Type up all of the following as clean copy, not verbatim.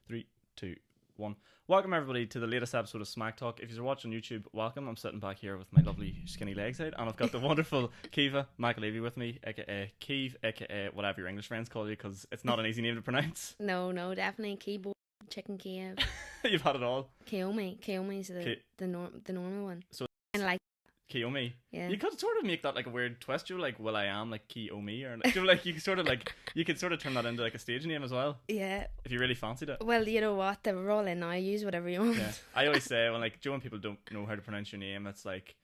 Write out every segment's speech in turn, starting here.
3, 2, 1. Welcome everybody to the latest episode of Smac Talk. If you're watching on YouTube, welcome. I'm sitting back here with my lovely skinny legs out, and I've got the wonderful Ceev McAleavey with me, aka Ceev, aka whatever your English friends call you, because it's not an easy name to pronounce. No, definitely keyboard chicken Ceev. You've had it all. Keomi's the normal one. So and like Keomi. yeah. You could sort of make that like a weird twist. You're like, well, I am like Keomi, or like, like you sort of like you could sort of turn that into like a stage name as well. Yeah. If you really fancied it. Well, you know what? We're all in now. Use whatever you want. Yeah. I always say when people don't know how to pronounce your name, it's like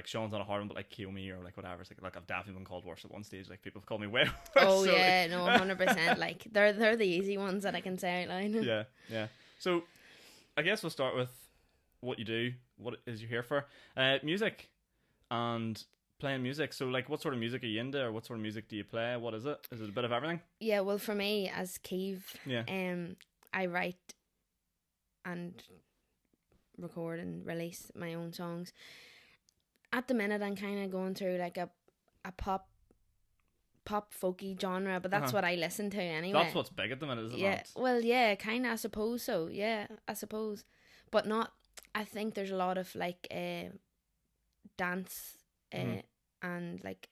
Sean's not a hard one, but like Keomi or like whatever. It's like I've definitely been called worse at one stage. Like people have called me way worse. Oh so, yeah, no, 100%. Like they're the easy ones that I can say out loud. Yeah. So I guess we'll start with what you do. What is you here for? Music and playing music. So like, what sort of music are you into, or what sort of music do you play? What is it? Is it a bit of everything? Yeah. Well, for me as Ceev, I write and record and release my own songs. At the minute, I'm kind of going through like a pop folky genre, but that's what I listen to anyway. That's what's big at the minute, isn't it? Yeah, well, yeah, kind of, I suppose so. Yeah, I suppose, but not. I think there's a lot of like dance and like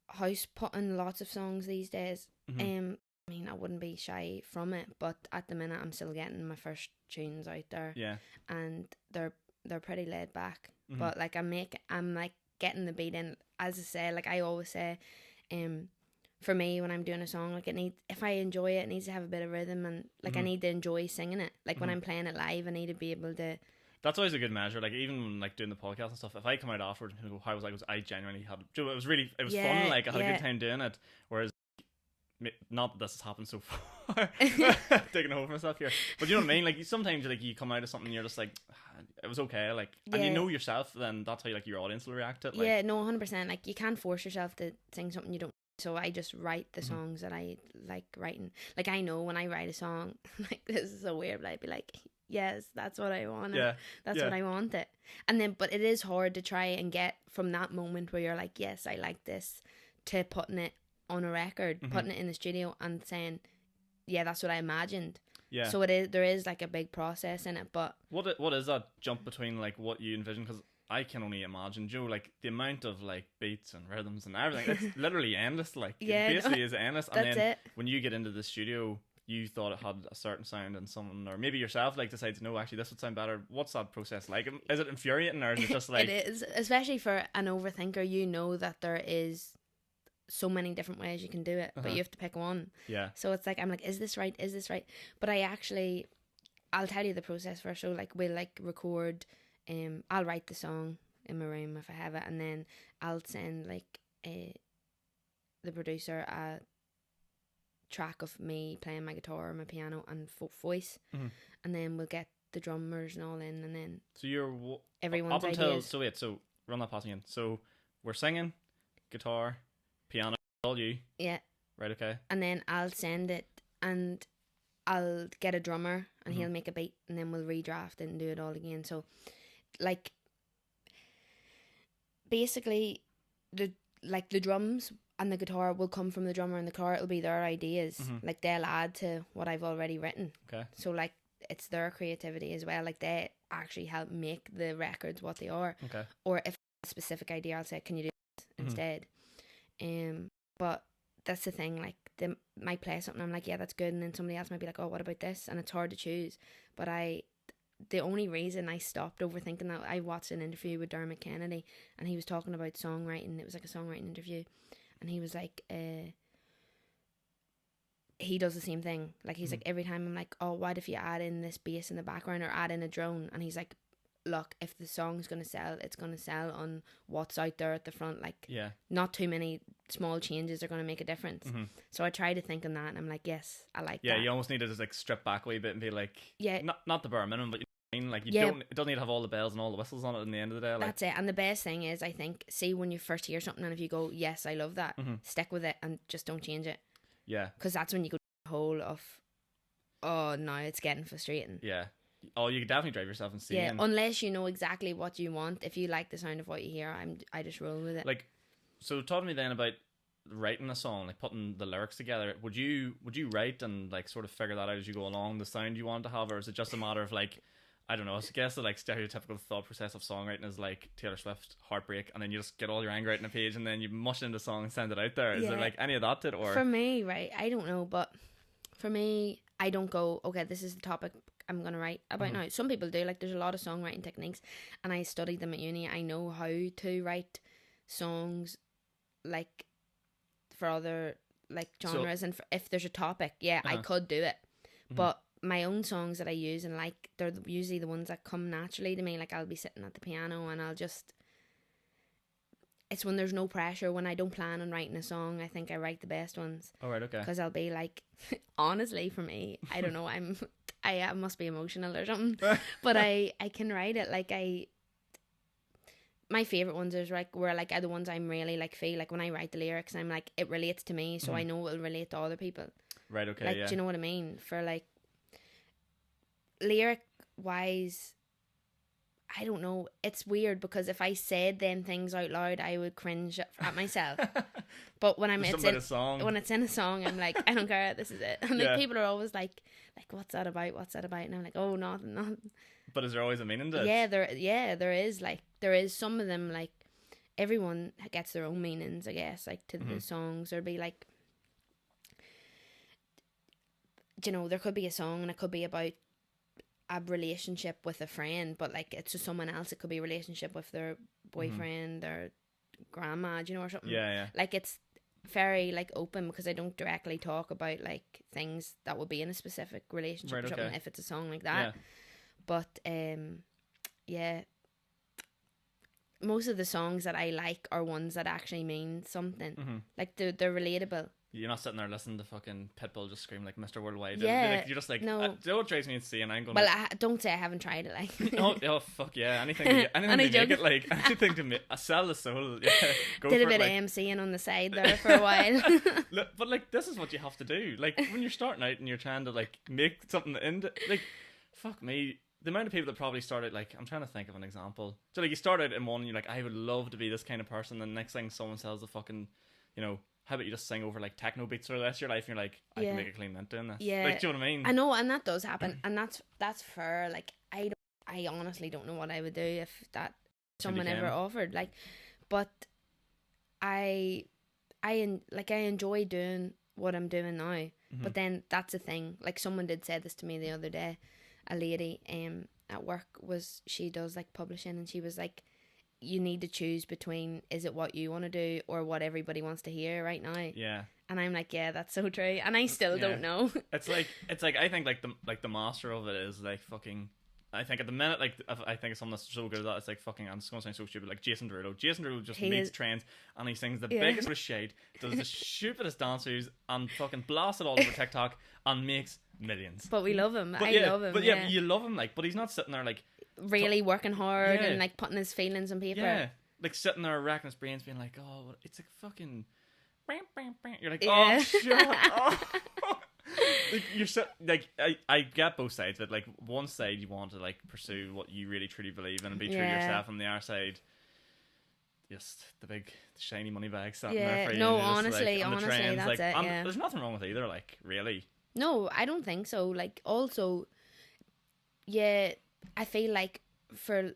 house putting lots of songs these days. I mean, I wouldn't be shy from it, but at the minute, I'm still getting my first tunes out there. Yeah, and they're pretty laid back. But like I'm like getting the beat in. As I say, like I always say, for me when I'm doing a song, like if I enjoy it, it needs to have a bit of rhythm, and like I need to enjoy singing it. Like when I'm playing it live, I need to be able to. That's always a good measure. Like even when like doing the podcast and stuff, if I come out afterwards and people go, "How was I genuinely had it was fun. Like I had a good time doing it." Whereas not that this has happened so far, taking a hold for myself here, but you know what I mean. Like sometimes like you come out of something and you're just like, it was okay, like, and you know yourself, then that's how like your audience will react to it. Like, yeah, no, 100%. Like you can't force yourself to sing something you don't. So I just write the songs that I like writing. Like I know when I write a song, like this is so weird, but I'd be like, yes, that's what I want. That's what I want it. And then, but it is hard to try and get from that moment where you're like, yes, I like this, to putting it on a record, putting it in the studio and saying, yeah, that's what I imagined. Yeah. So there is like a big process in it, but what is that jump between like what you envision? Because I can only imagine, Joe, like the amount of like beats and rhythms and everything. It's literally endless. Like it basically is endless. And that's then it. When you get into the studio, you thought it had a certain sound, and someone or maybe yourself like decides, no, actually this would sound better. What's that process like? Is it infuriating, or is it just like it is, especially for an overthinker? You know that there is so many different ways you can do it, but you have to pick one. Yeah. So it's like I'm like, is this right? Is this right? But I'll tell you the process first. So like we'll like record. I'll write the song in my room if I have it, and then I'll send like the producer a track of me playing my guitar or my piano and voice, and then we'll get the drummers and all in, and then so you're everyone's up until ideas. So run that past again. So we're singing, guitar, piano, all you. Yeah. Right. Okay. And then I'll send it, and I'll get a drummer, and he'll make a beat, and then we'll redraft it and do it all again. So, like, basically, the drums and the guitar will come from the drummer, and the guitar it'll be their ideas. Like they'll add to what I've already written. Okay. So like it's their creativity as well. Like they actually help make the records what they are. Okay. Or if a specific idea, I'll say, can you do this instead? But that's the thing. Like they might play something, I'm like, yeah, that's good, and then somebody else might be like, oh, what about this? And it's hard to choose. But the only reason I stopped overthinking that, I watched an interview with Dermot Kennedy, and he was talking about songwriting. It was like a songwriting interview, and he was like, he does the same thing. Like he's like, every time I'm like, oh, what if you add in this bass in the background or add in a drone? And he's like, look, if the song's gonna sell, it's gonna sell on what's out there at the front. Like, not too many small changes are gonna make a difference. So I try to think on that, and I'm like, yes, I like that. Yeah, you almost need to just like strip back a wee bit and be like, not the bare minimum, but you know what I mean, like it doesn't need to have all the bells and all the whistles on it. In the end of the day, like. That's it. And the best thing is, I think, see when you first hear something, and if you go, yes, I love that, stick with it and just don't change it. Yeah, because that's when you go the whole of, oh no, it's getting frustrating. Yeah. Oh, you could definitely drive yourself insane. Yeah, unless you know exactly what you want. If you like the sound of what you hear, I just roll with it. Like, so talk to me then about writing a song, like putting the lyrics together, would you write and like sort of figure that out as you go along, the sound you want to have, or is it just a matter of like, I don't know, I guess the like stereotypical thought process of songwriting is like Taylor Swift, Heartbreak, and then you just get all your anger out on a page and then you mush it into a song and send it out there. Is there like any of that to it, or? For me, right, I don't know, but for me, I don't go, okay, this is the topic I'm going to write about now. Some people do, like there's a lot of songwriting techniques and I studied them at uni. I know how to write songs like for other like genres, so, and if there's a topic, I could do it. But my own songs that I use and like, they're usually the ones that come naturally to me. Like I'll be sitting at the piano and it's when there's no pressure, when I don't plan on writing a song, I think I write the best ones. Oh, right, okay. Because I'll be like, honestly, for me, I don't know, I must be emotional or something, but I can write it. Like my favourite ones are like, where like are the ones I'm really like feel like when I write the lyrics, I'm like, it relates to me, so I know it'll relate to other people. Right, okay, like, do you know what I mean? For like, lyric wise, I don't know, it's weird because if I said them things out loud I would cringe at myself. But when it's in a song, I'm like, I don't care, this is it. And like people are always like what's that about, and I'm like, oh, nothing. But is there always a meaning to it? There is some of them, like everyone gets their own meanings, I guess, like to the songs. There'd be like, you know, there could be a song and it could be about a relationship with a friend, but like it's just someone else. It could be a relationship with their boyfriend, their grandma, you know, or something. Like it's very like open because I don't directly talk about like things that would be in a specific relationship or something if it's a song like that. But most of the songs that I like are ones that actually mean something. Like they're relatable. You're not sitting there listening to fucking Pitbull just scream like Mr. Worldwide. Yeah, like, you're just like, no. Don't drive me insane. I'm going. Well, don't say I haven't tried it. Like, oh fuck yeah, anything to make it, like anything to sell the soul. Yeah, go did for a bit it, of MCing on the side there for a while. Look, but like this is what you have to do. Like when you're starting out and you're trying to like make something into like, fuck me. The amount of people that probably started, like, I'm trying to think of an example. So, like, you started in one and you're like, I would love to be this kind of person. And the next thing someone sells the fucking, you know, how about you just sing over, like, techno beats for the rest of your life? And you're like, I can make a clean mint doing this. Yeah. Like, do you know what I mean? I know, and that does happen. And that's fair. Like, I honestly don't know what I would do if that someone ever offered. Like, but I enjoy doing what I'm doing now. But then that's the thing. Like, someone did say this to me the other day. A lady at work she does like publishing, and she was like, you need to choose between, is it what you want to do or what everybody wants to hear right now? Yeah. And I'm like, yeah, that's so true, and I still don't know. it's like I think like the master of it is like fucking, I think at the minute, like, I think someone that's so good at that, it's like fucking, I'm just going to sound so stupid, like Jason Derulo. Jason Derulo just makes trends, and he sings the biggest of shade, does the stupidest dance moves, and fucking blasts it all over TikTok, and makes millions. But we love him. I love him. But yeah, you love him, like, but he's not sitting there, like, really working hard and, like, putting his feelings on paper. Yeah, like, sitting there racking his brains, being like, oh, it's like fucking... You're like, oh, shut up. Like, you're so, like, I get both sides of it. Like, one side you want to like pursue what you really truly believe in and be true to yourself, and the other side, just the big shiny money bag sitting there for you. No, honestly, that's like, it. There's nothing wrong with either. Like, really. No, I don't think so. Like, also, I feel like for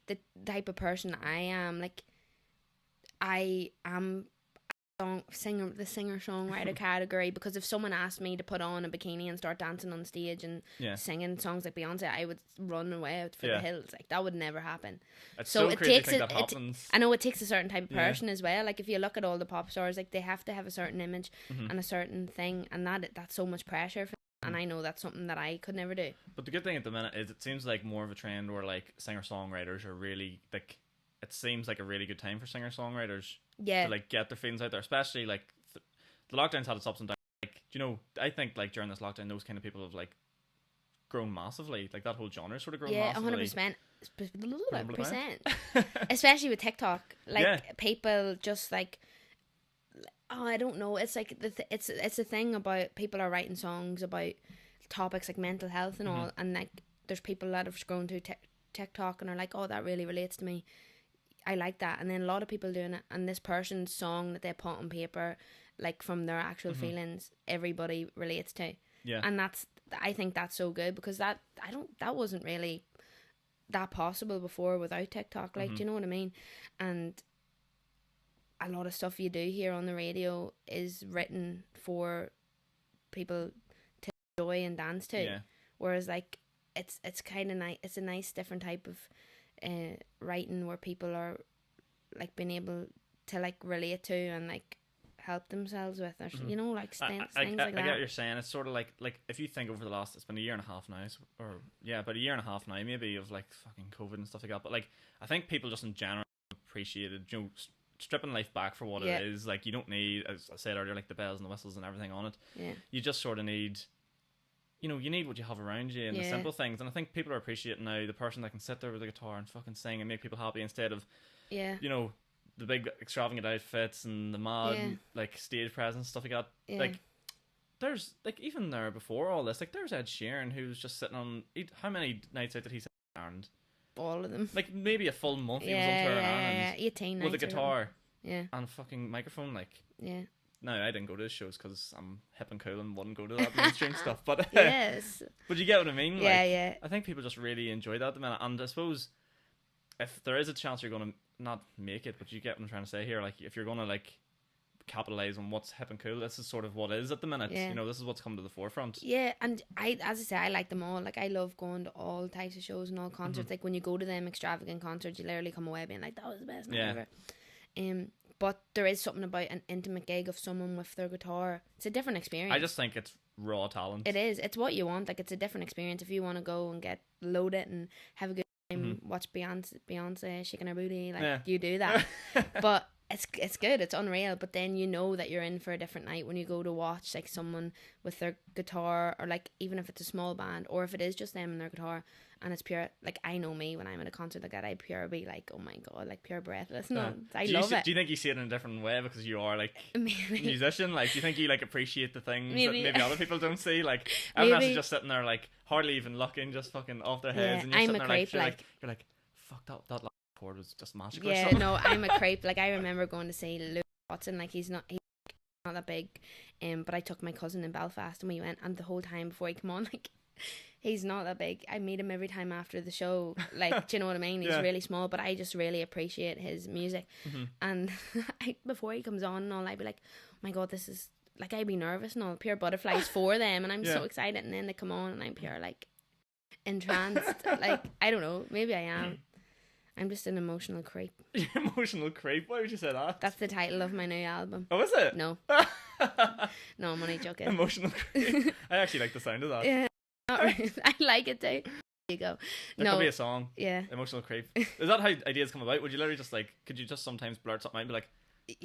the type of person I am, like, I am the singer-songwriter category, because if someone asked me to put on a bikini and start dancing on stage and singing songs like Beyonce, I would run away for the hills. Like, that would never happen. It's so it crazy takes that happens. I know it takes a certain type of person as well. Like, if you look at all the pop stars, like, they have to have a certain image and a certain thing, and that's so much pressure for them. And I know that's something that I could never do. But the good thing at the minute is it seems like more of a trend where, like, singer-songwriters are really, like, it seems like a really good time for singer-songwriters to, like, get their feelings out there, especially, like, the lockdown's had its ups and downs. Like, you know, I think, like, during this lockdown, those kind of people have, like, grown massively. Like, that whole genre sort of grown massively. 100%. Especially with TikTok. Like, people just, like, oh, I don't know. It's like, it's a thing about people are writing songs about topics like mental health and all, and, like, there's people that have grown through TikTok and are like, oh, that really relates to me. I like that. And then a lot of people doing it, and this person's song that they put on paper, like from their actual feelings, everybody relates to. Yeah. And I think that's so good, because that wasn't really that possible before without TikTok. Like, do you know what I mean? And a lot of stuff you do hear on the radio is written for people to enjoy and dance to. Yeah. Whereas, like, it's kind of nice. It's a nice different type of writing where people are like being able to like relate to and like help themselves with, or you know, like things like that. I get what you're saying. It's sort of like if you think over the last, it's been a year and a half now, about a year and a half now, maybe, of like fucking COVID and stuff like that. But like, I think people just in general appreciated, you know, stripping life back for what it is. Like, you don't need, as I said earlier, like the bells and the whistles and everything on it. Yeah. You just sort of need, you know, you need what you have around you and the simple things. And I think people are appreciating now the person that can sit there with a guitar and fucking sing and make people happy, instead of, you know, the big extravagant outfits and the mad like stage presence, stuff like that. Like, there's like, even there before all this, like there's Ed Sheeran, who's just sitting on, how many nights out did he sit in Ireland? All of them. Like maybe a full month he was on tour in Ireland. 18 with a guitar. And a fucking microphone, like. Yeah. No, I didn't go to his shows because I'm hip and cool and wouldn't go to that mainstream stuff. But yes. But you get what I mean? Yeah, like, yeah. I think people just really enjoy that at the minute. And I suppose if there is a chance you're going to not make it, but you get what I'm trying to say here. Like, if you're going to like capitalize on what's hip and cool, this is sort of what is at the minute. You know, this is what's come to the forefront. Yeah, and as I say, I like them all. Like, I love going to all types of shows and all concerts. Like, when you go to them extravagant concerts, you literally come away being like, that was the best night ever. But there is something about an intimate gig of someone with their guitar. It's a different experience. I just think it's raw talent. It is. It's what you want. Like, it's a different experience. If you want to go and get loaded and have a good time, watch Beyonce shaking her booty, like, you do that. But it's good. It's unreal. But then you know that you're in for a different night when you go to watch like someone with their guitar, or like even if it's a small band, or if it is just them and their guitar, and it's pure. Like, I know me, when I'm at a concert like that, I pure be like, oh my god, like pure breathless. No, I love it. Do you think you see it in a different way because you are like a musician? Like, do you think you like appreciate the things that maybe other people don't see? Like, everyone else is just sitting there like hardly even looking, just fucking off their heads, and you're sitting there like, you're like, fuck, that last chord was just magical. Yeah, no, I'm a creep. Like, I remember going to see Luke Watson. Like, he's not that big, but I took my cousin in Belfast and we went, and the whole time before he came on, like, he's not that big. I meet him every time after the show. Like, do you know what I mean? He's really small, but I just really appreciate his music. And before he comes on and all, I'd be like, oh my god, this is, like, I'd be nervous and all, pure butterflies for them, and I'm so excited, and then they come on and I'm pure like entranced. Like, I don't know, maybe I am. I'm just an emotional creep. Emotional creep? Why would you say that? That's the title of my new album. Oh, is it? No. No, I'm only joking. Emotional creep. I actually like the sound of that. Yeah. Not really. I like it too. There you go. There could be a song. Yeah. Emotional creep. Is that how ideas come about? Would you literally just like, could you just sometimes blurt something out and be like,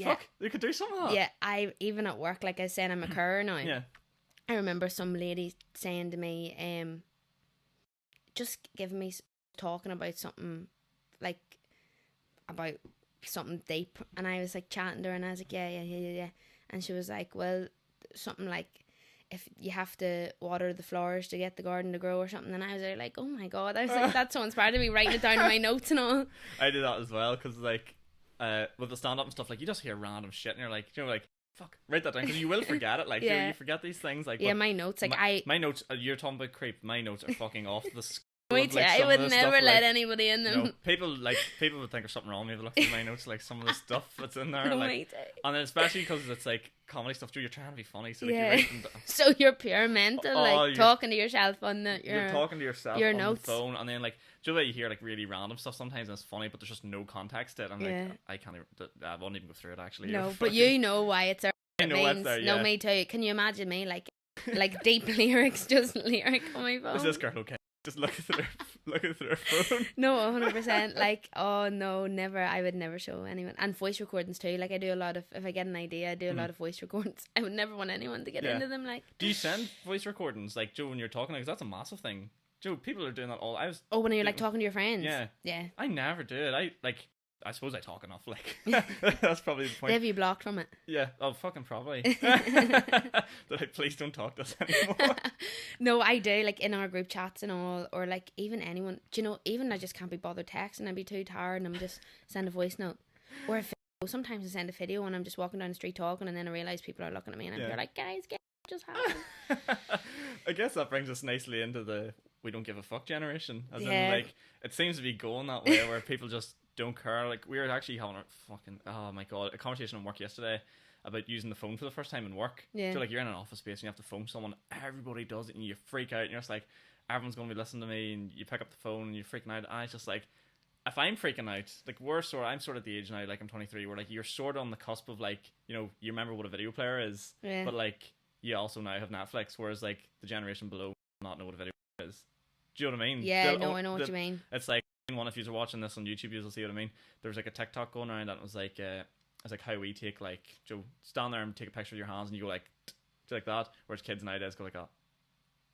fuck, you could do something like that? Yeah, even at work, like I said, I'm a carer now. Yeah. I remember some lady saying to me, just giving me talking about something, like about something deep, and I was like chatting to her, and I was like, yeah, and she was like, well, something like, if you have to water the flowers to get the garden to grow or something, and I was like, oh my god, I was like, that's so inspired to me, writing it down in my notes and all. I do that as well, because like with the stand up and stuff, like, you just hear random shit and you're like, you know, like, fuck, write that down, because you will forget it. Like, you forget these things. Like, my notes, like, my notes, you're talking about creep, my notes are fucking off the like, I would never let anybody in them. No, people would think there's something wrong with me if they look at my notes, like some of the stuff that's in there, like, and then especially because it's like comedy stuff too, you're trying to be funny, so like, you're writing so you're pure mental, like talking to yourself on the you're talking to yourself your on notes. The phone, and then like, do you know, you hear like really random stuff sometimes and it's funny, but there's just no context to it. I'm like, I can't even, I won't even go through it actually. No, but you know why it's there. I know it's there. No, me too. Can you imagine me like deep lyrics, just lyric on my phone? Is this girl okay? Just looking through her phone. No, 100%. Like, oh no, never. I would never show anyone. And voice recordings too. Like, I do a lot of, if I get an idea, I do a lot of voice recordings. I would never want anyone to get into them. Like, do you send voice recordings, like, Joe, when you're talking? Because that's a massive thing. Joe, people are doing that all. when you're like talking to your friends. Yeah. I never do it. I like, I suppose I talk enough. Like that's probably the point. They have you blocked from it. Yeah. Oh, fucking probably. They're like, please don't talk to us anymore. No, I do. Like in our group chats and all, or like even anyone. Do you know? Even I just can't be bothered texting. I'd be too tired, and I'm just send a voice note or a video. Sometimes I send a video, and I'm just walking down the street talking, and then I realize people are looking at me, and I'm like, guys, get just happened. I guess that brings us nicely into the we don't give a fuck generation. As in, like, it seems to be going that way where people just don't care. Like, we were actually having a fucking, oh my god, a conversation at work yesterday about using the phone for the first time in work. So, like, you're in an office space and you have to phone someone, everybody does it, and you freak out, and you're just like, everyone's going to be listening to me, and you pick up the phone and you're freaking out. And it's just like, if I'm freaking out, like, I'm sort of at the age now, like, I'm 23, where, like, you're sort of on the cusp of, like, you know, you remember what a video player is, but, like, you also now have Netflix, whereas, like, the generation below not know what a video player is. Do you know what I mean? Yeah, no, I know what you mean. It's like, one, if you're watching this on YouTube, you'll see what I mean. There's like a TikTok going around that was like, it's like how we take, like, Joe, stand there and take a picture of your hands and you go like that, whereas kids nowadays go like that.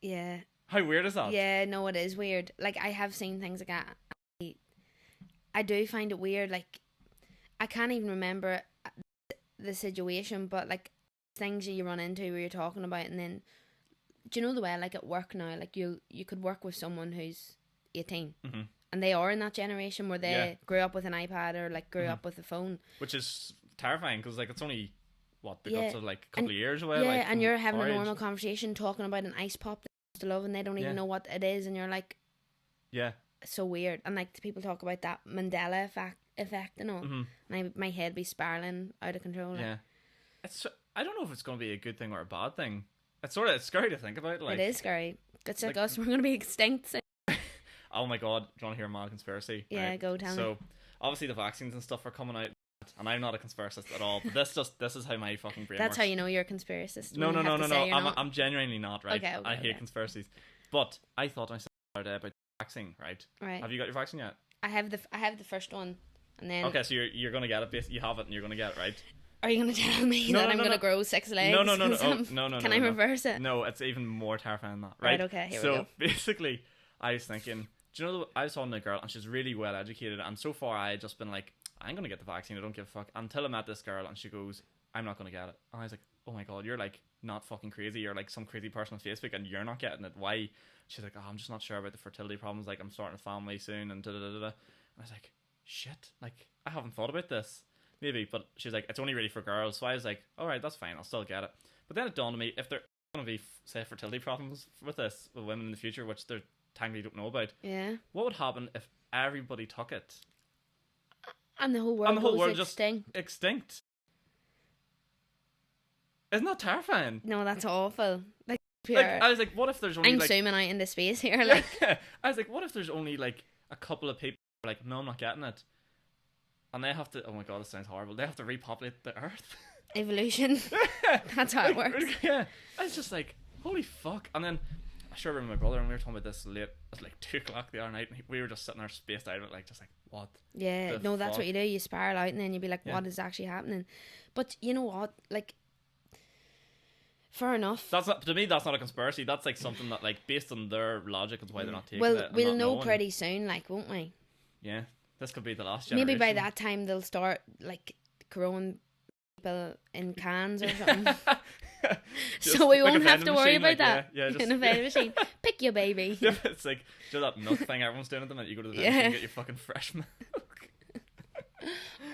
Yeah. How weird is that? Yeah, no, it is weird. Like, I have seen things like that. I do find it weird. Like, I can't even remember the situation, but like things you run into where you're talking about, and then do you know the way, like at work now, like you could work with someone who's 18 and they are in that generation where they grew up with an iPad or like grew up with a phone, which is terrifying because like it's only the guts of like a couple of years away. Yeah, like, and you're having a normal conversation talking about an ice pop that they used to love, and they don't even know what it is, and you're like, so weird. And like people talk about that Mandela effect and all, and my head be spiraling out of control. Like. Yeah, I don't know if it's going to be a good thing or a bad thing. It's scary to think about. Like, it is scary. It's like us. We're going to be extinct soon. Oh my god, do you want to hear a mad conspiracy? Yeah, right? go tell me. So, obviously the vaccines and stuff are coming out, and I'm not a conspiracist at all, but this is how my fucking brain That's works. how you know you're a conspiracist. No. I'm genuinely not, right? Okay, I hate conspiracies. But I thought I said about the vaccine, right? Right. Have you got your vaccine yet? I have the first one, and then... Okay, so you're going to get it, basically. You have it and you're going to get it, right? Are you going to tell me that I'm going to grow 6 legs? No. Can I reverse it? No, it's even more terrifying than that, right? Right, okay, here we go. So, basically, I was thinking, do you know, I was on a girl, and she's really well educated, and so far I had just been like, I'm going to get the vaccine, I don't give a fuck, until I met this girl, and she goes, I'm not going to get it. And I was like, oh my god, you're like, not fucking crazy, you're like some crazy person on Facebook, and you're not getting it, why? She's like, oh, I'm just not sure about the fertility problems, like, I'm starting a family soon, and da-da-da-da. And I was like, shit, like, I haven't thought about this. Maybe, but she's like, it's only really for girls. So I was like, alright, that's fine, I'll still get it. But then it dawned on me, if there are going to be, say, fertility problems with this, with women in the future, which they're technically don't know about, what would happen if everybody took it? And the whole world goes extinct. Extinct. Isn't that terrifying? No, that's awful. Like, pure. Like, I was like, what if there's only I'm zooming out into space here. Like, I was like, what if there's only like a couple of people who are like, no, I'm not getting it. And they have to, oh my god, this sounds horrible, they have to repopulate the earth. Evolution. That's how it works. Yeah. I was just like, holy fuck. And then I sure remember my brother, and we were talking about this late, it was like 2 o'clock the other night, and we were just sitting there spaced out of it, like, just like, what? Yeah, no, that's what you do. You spiral out, and then you'd be like, what is actually happening? But you know what? Like, fair enough. That's not, to me, that's not a conspiracy. That's like something that, like, based on their logic, is why they're not taking it. Well, we'll know pretty soon, like, won't we? Yeah. This could be the last generation. Maybe by that time they'll start like growing people in cans or something. So we won't have to worry about that. Yeah, just in a vending machine. Pick your baby. Yeah, it's like, do that milk thing everyone's doing at the minute. You go to the vending machine and get your fucking fresh milk.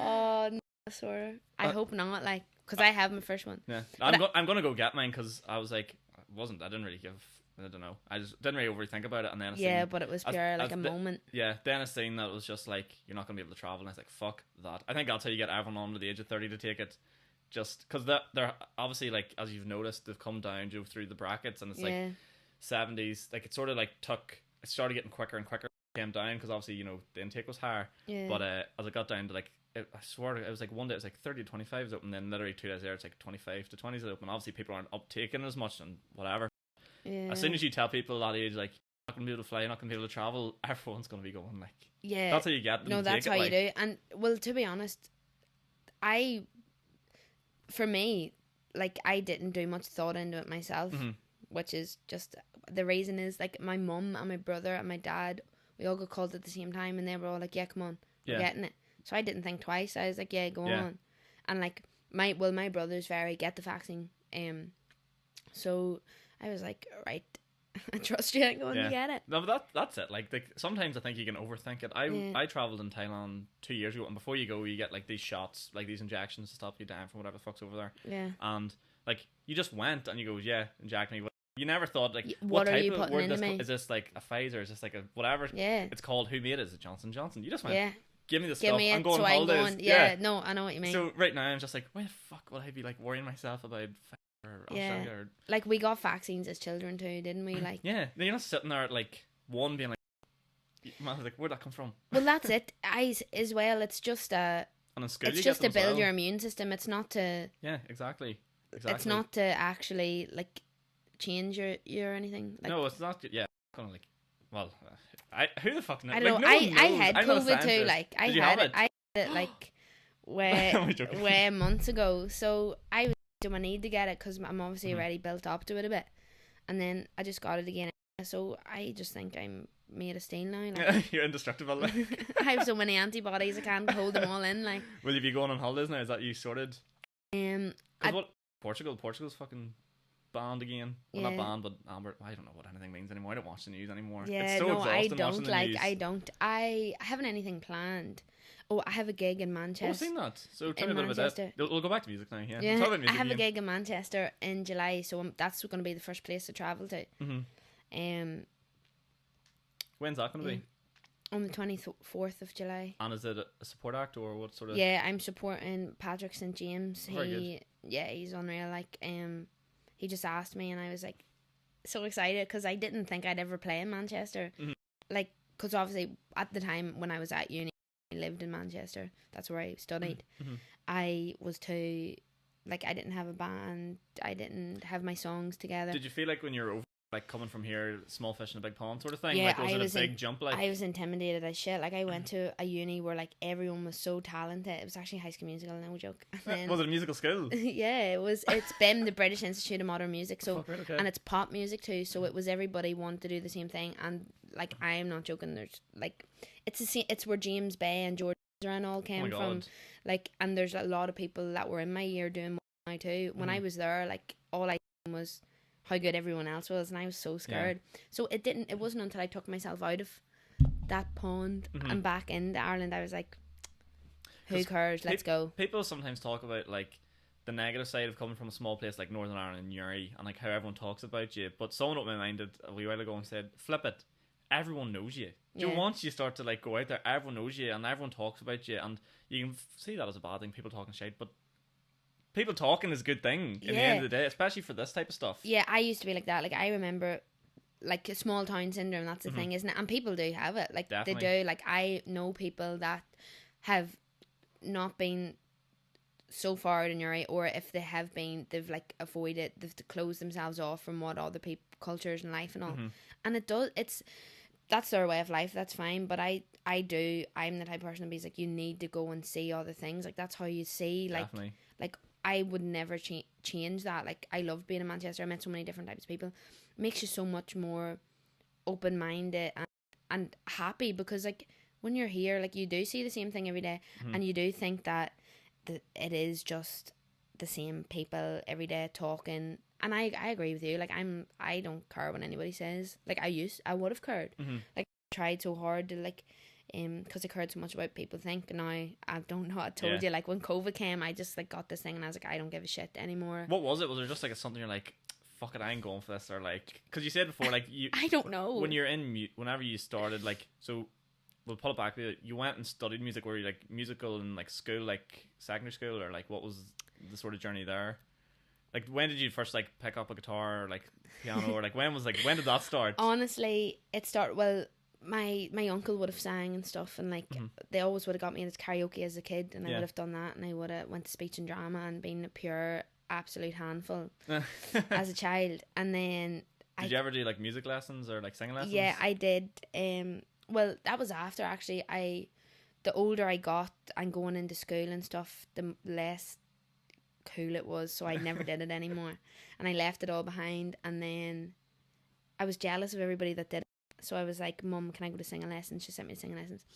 Oh, no, sort of. I hope not, like, because I have my first one. Yeah, I'm gonna go get mine because I was like, I didn't really give. I don't know. I just didn't really overthink about it, and then but it was pure like a moment. Yeah, then I seen that it was just like, you're not gonna be able to travel, and I was like, fuck that. I think that's how you get everyone under the age of 30 to take it, just because they're obviously, like, as you've noticed, they've come down through the brackets, and it's like 70s, like, it sort of like it started getting quicker and quicker, came down because obviously, you know, the intake was higher. Yeah. But as it got down to like, I swear it was like one day it was like 30 to 25 is open, then literally 2 days later it's like 25 to 20 is open. Obviously people aren't uptaking as much and whatever. Yeah. As soon as you tell people that age, like, you're not going to be able to fly, you're not going to be able to travel, everyone's going to be going, like... Yeah. That's how you get them. No, that's how you do. And, well, to be honest, for me, like, I didn't do much thought into it myself, which is just... The reason is, like, my mum and my brother and my dad, we all got called at the same time, and they were all like, yeah, come on, we're getting it. So I didn't think twice. I was like, yeah, go on. And like my brothers get the vaccine. So I was like, right, I trust you. I'm going to get it. No, but that's it. Like sometimes I think you can overthink it. I travelled in Thailand 2 years ago, and before you go, you get like these shots, like these injections to stop you dying from whatever the fuck's over there. Yeah. And like you just went and you go, yeah, inject me. You never thought like what type are you of putting word into me? Is this like a Pfizer? Is this like a whatever? Yeah. It's called. Who made it? Is it Johnson Johnson? You just went. Yeah. Give me the Give stuff. me it, I'm going so holidays. I'm going. Yeah. No, I know what you mean. So right now I'm just like, why the fuck would I be like worrying myself about Pfizer or Australia? Or... Like we got vaccines as children too, didn't we? Like yeah, you're not sitting there at like one being like, man, like where'd that come from? Well, that's it. As well. It's just and in school, it's just to build your immune system. It's not to. Yeah, exactly. It's not to actually like change your anything. Like, no, it's not. Yeah, kind of like. Well, who the fuck knows? I don't know. Like, I had COVID too. Like I had it like way months ago. So I was, do I need to get it because I'm obviously already built up to it a bit, and then I just got it again. So I just think I'm made of steel now. Like. You're indestructible. Like. I have so many antibodies I can't hold them all in. Like. Will you be going on holidays now? Is that you sorted? Because Portugal's fucking banned again. Well, not banned, but Amber. I don't know what anything means anymore. I don't watch the news anymore. Yeah, it's so no, I exhausting don't. Like, news. I don't. I haven't anything planned. Oh, I have a gig in Manchester. Oh, I've seen that. So tell me a bit about that. We'll go back to music now. Yeah, Talk about music I have a gig in Manchester in July, so that's going to be the first place to travel to. Mm-hmm. When's that going to be? On the 24th of July. And is it a support act or what sort of? Yeah, I'm supporting Patrick St. James. Very good. Yeah, he's unreal. Like, he just asked me, and I was like so excited because I didn't think I'd ever play in Manchester. Mm-hmm. Like, because obviously at the time when I was at uni, I lived in Manchester. That's where I studied. Mm-hmm. I was too, like, I didn't have a band. I didn't have my songs together. Did you feel like when you were over, like coming from here, small fish in a big pond sort of thing? Yeah, like, was it a big jump? Like, I was intimidated as shit. Like, I went to a uni where like everyone was so talented. It was actually High School Musical, no joke. Then, was it a musical school? Yeah, it was. It's BIM, the British Institute of Modern Music. So, right, okay. And it's pop music too. So it was everybody wanted to do the same thing. And like, I am not joking. There's like, it's the same. It's where James Bay and George and all came from. Like, and there's a lot of people that were in my year doing now too. When I was there, like, all I was how good everyone else was, and I was so scared. So it wasn't until I took myself out of that pond and back into Ireland, I was like, who cares, let's go. People sometimes talk about like the negative side of coming from a small place like Northern Ireland and Newry, and like how everyone talks about you, but someone opened my mind a wee while ago and said, flip it, everyone knows you. Once you start to like go out there, everyone knows you and everyone talks about you, and you can see that as a bad thing, people talking shit, but people talking is a good thing in the end of the day, especially for this type of stuff. Yeah, I used to be like that. Like, I remember, like, a small town syndrome, that's the thing, isn't it? And people do have it. Like, Definitely. They do. Like, I know people that have not been so far out in Newry, or if they have been, they've, like, avoided, they've closed themselves off from what other cultures and life and all. And that's their way of life, that's fine. But I'm the type of person to be like, you need to go and see other things. Like, that's how you see, like, Definitely. Like, I would never change that. Like, I love being in Manchester. I met so many different types of people. It makes you so much more open-minded and happy, because like when you're here, like, you do see the same thing every day, and you do think that it is just the same people every day talking. And I agree with you. Like, I don't care what anybody says. Like, I would have cared. Like, I tried so hard to like. Because I cared so much about people think, and now I don't know. I told you, like, when COVID came, I just like got this thing, and I was like, I don't give a shit anymore. What was it? Was there just like something you're like, fuck it, I ain't going for this, or like, because you said before, like, you I don't know, when you're in whenever you started, like, so we'll pull it back. You went and studied music. Were you like musical in like school, like secondary school, or like what was the sort of journey there? Like, when did you first like pick up a guitar, or like piano, or like when did that start? Honestly, it started well. My uncle would have sang and stuff, and like they always would have got me into karaoke as a kid, and I would have done that, and I would have went to speech and drama and been a pure absolute handful as a child. And then did you ever do like music lessons or like singing lessons? Yeah, I did. Well, that was after actually. The older I got and going into school and stuff, the less cool it was, so I never did it anymore, and I left it all behind. And then I was jealous of everybody that did it. So I was like, Mum, can I go to singing lessons? She sent me to singing lessons.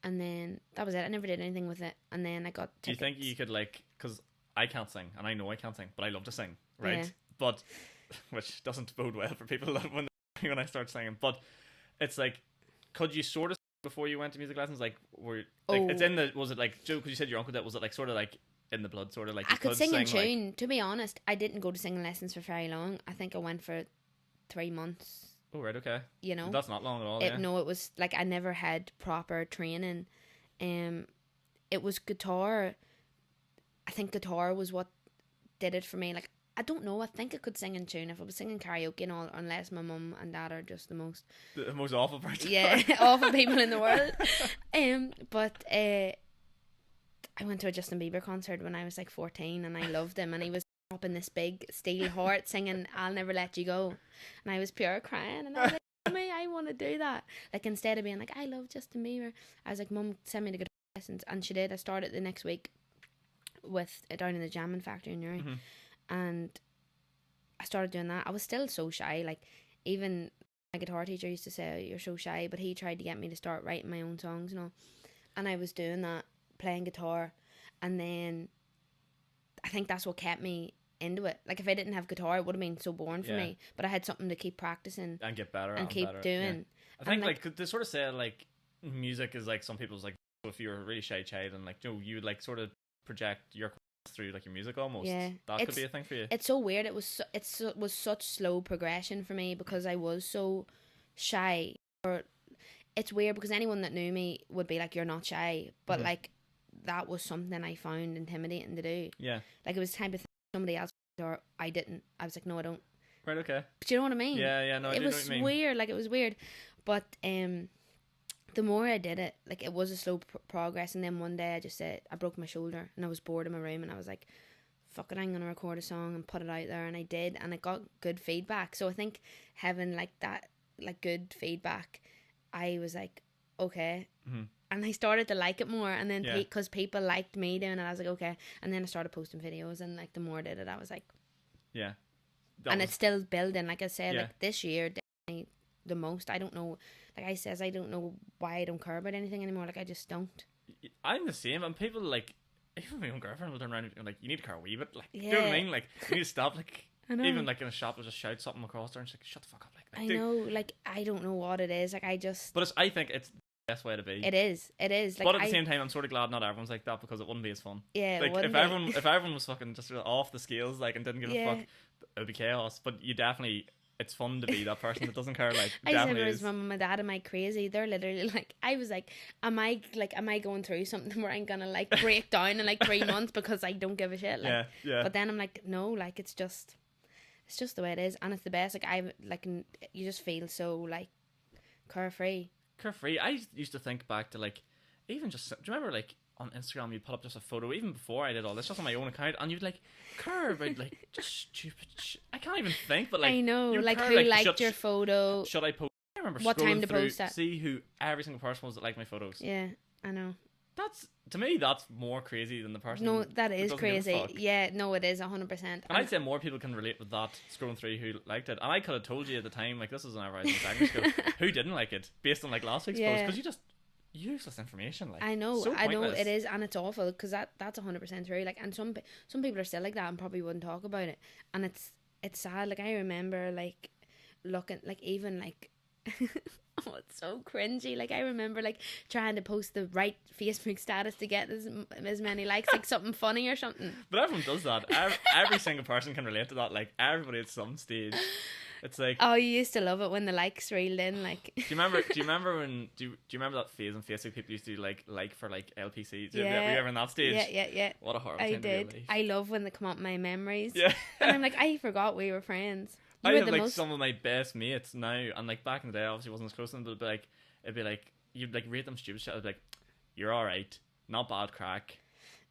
And then that was it. I never did anything with it. And then I got tickets. Do you think you could, like, because I can't sing, and I know I can't sing, but I love to sing, right? Yeah. But, which doesn't bode well for people when I start singing. But it's like, could you sort of before you went to music lessons, like, it's in the, was it like, Joe, because you said your uncle, that was it like sort of like in the blood, sort of like I could sing in tune. Like, to be honest, I didn't go to singing lessons for very long. I think I went for 3 months. Oh, right, okay. You know, that's not long at all. No, it was like I never had proper training. It was guitar. I think guitar was what did it for me. Like, I don't know. I think I could sing in tune if I was singing karaoke and all, unless my mum and dad are just the most awful person. Yeah, awful people in the world. But I went to a Justin Bieber concert when I was like 14, and I loved him, and he was up in this big steel heart singing "I'll Never Let You Go," and I was pure crying, and I was like, "Mommy, I want to do that." Like, instead of being like, "I love Justin Bieber," I was like, "Mum, send me the guitar lessons," and she did. I started the next week with down in the jamming factory in Newry. And I started doing that. I was still so shy. Like, even my guitar teacher used to say, "You're so shy," but he tried to get me to start writing my own songs and all. And I was doing that, playing guitar, and then I think that's what kept me into it. Like, if I didn't have guitar, it would have been so boring for me. But I had something to keep practicing and get better and keep better. doing. Yeah. I think like they sort of say like music is like some people's like, if you're a really shy child and like, you know, you would like sort of project your through like your music almost. Yeah, that could be a thing for you. It's so weird. It was was such slow progression for me because I was so shy. Or it's weird because anyone that knew me would be like, "You're not shy," but like that was something I found intimidating to do. Yeah, like it was the type of thing somebody else or I didn't. I was like, "No, I don't." Right. Okay. But you know what I mean? Yeah. No, it was weird. Like, it was weird, but the more I did it, like, it was a slow progress. And then one day I just said, I broke my shoulder and I was bored in my room, and I was like, fuck it, I'm going to record a song and put it out there. And I did, and it got good feedback. So I think having like that, like, good feedback, I was like, okay. And I started to like it more. And then because people liked me doing it, I was like, okay. And then I started posting videos, and like the more I did it, I was like, yeah. And it's still building. Like I said, like this year, definitely the most. I don't know. Like I says, I don't know why I don't care about anything anymore. Like, I just don't. I'm the same. And people, like, even my own girlfriend will turn around and be like, you need to care a wee bit. Like, you know what I mean? Like, you need to stop. Like, even like in a shop, will just shout something across there and she's like, shut the fuck up. Like, I know. Like, I don't know what it is. Like, I just. But I think it's the best way to be. It is. Like, but at the same time, I'm sort of glad not everyone's like that, because it wouldn't be as fun. Yeah. Like, if everyone was fucking just off the scales, like, and didn't give a fuck, it would be chaos. But you definitely. It's fun to be that person that doesn't care. Like, I said, whereas my mum and my dad, am I crazy? They're literally like, I was like, am I going through something where I'm gonna like break down in like 3 months because I don't give a shit? Like, yeah. But then I'm like, no, like, it's just the way it is, and it's the best. Like, you just feel so like carefree. I used to think back to like, even just, do you remember like on Instagram you'd put up just a photo, even before I did all this, just on my own account, and you'd like care about like just stupid shit. I can't even think, but like, I know, like, who liked your photo, should I post? I remember what time to through, post that, see who every single person was that liked my photos. Yeah, I know. That's, to me, that's more crazy than the person. No, that is crazy. Yeah, no, it is 100%. And I'd say more people can relate with that, scrolling through who liked it. And I could have told you at the time, like, this was whenever I was in secondary school, who didn't like it based on like last week's post, because you just useless information. Like, I know, so I know it is, and it's awful because that's 100% true. Like, and some people are still like that and probably wouldn't talk about it, and it's sad. Like, I remember like looking, like, even like. Oh, it's so cringy. Like, I remember like trying to post the right Facebook status to get as many likes, like something funny or something. But everyone does that. Every single person can relate to that. Like, everybody at some stage. It's like, oh, you used to love it when the likes reeled in. Like, do you remember that phase on Facebook people used to do like for like LPCs? Were you ever in that stage? Yeah. What a horrible I time did. to be alive. I love when they come up my memories. Yeah. And I'm like, I forgot we were friends. I have like some of my best mates now, and like back in the day, obviously wasn't as close to them, but it'd be like you'd like rate them stupid shit. I'd be like, you're all right, not bad crack,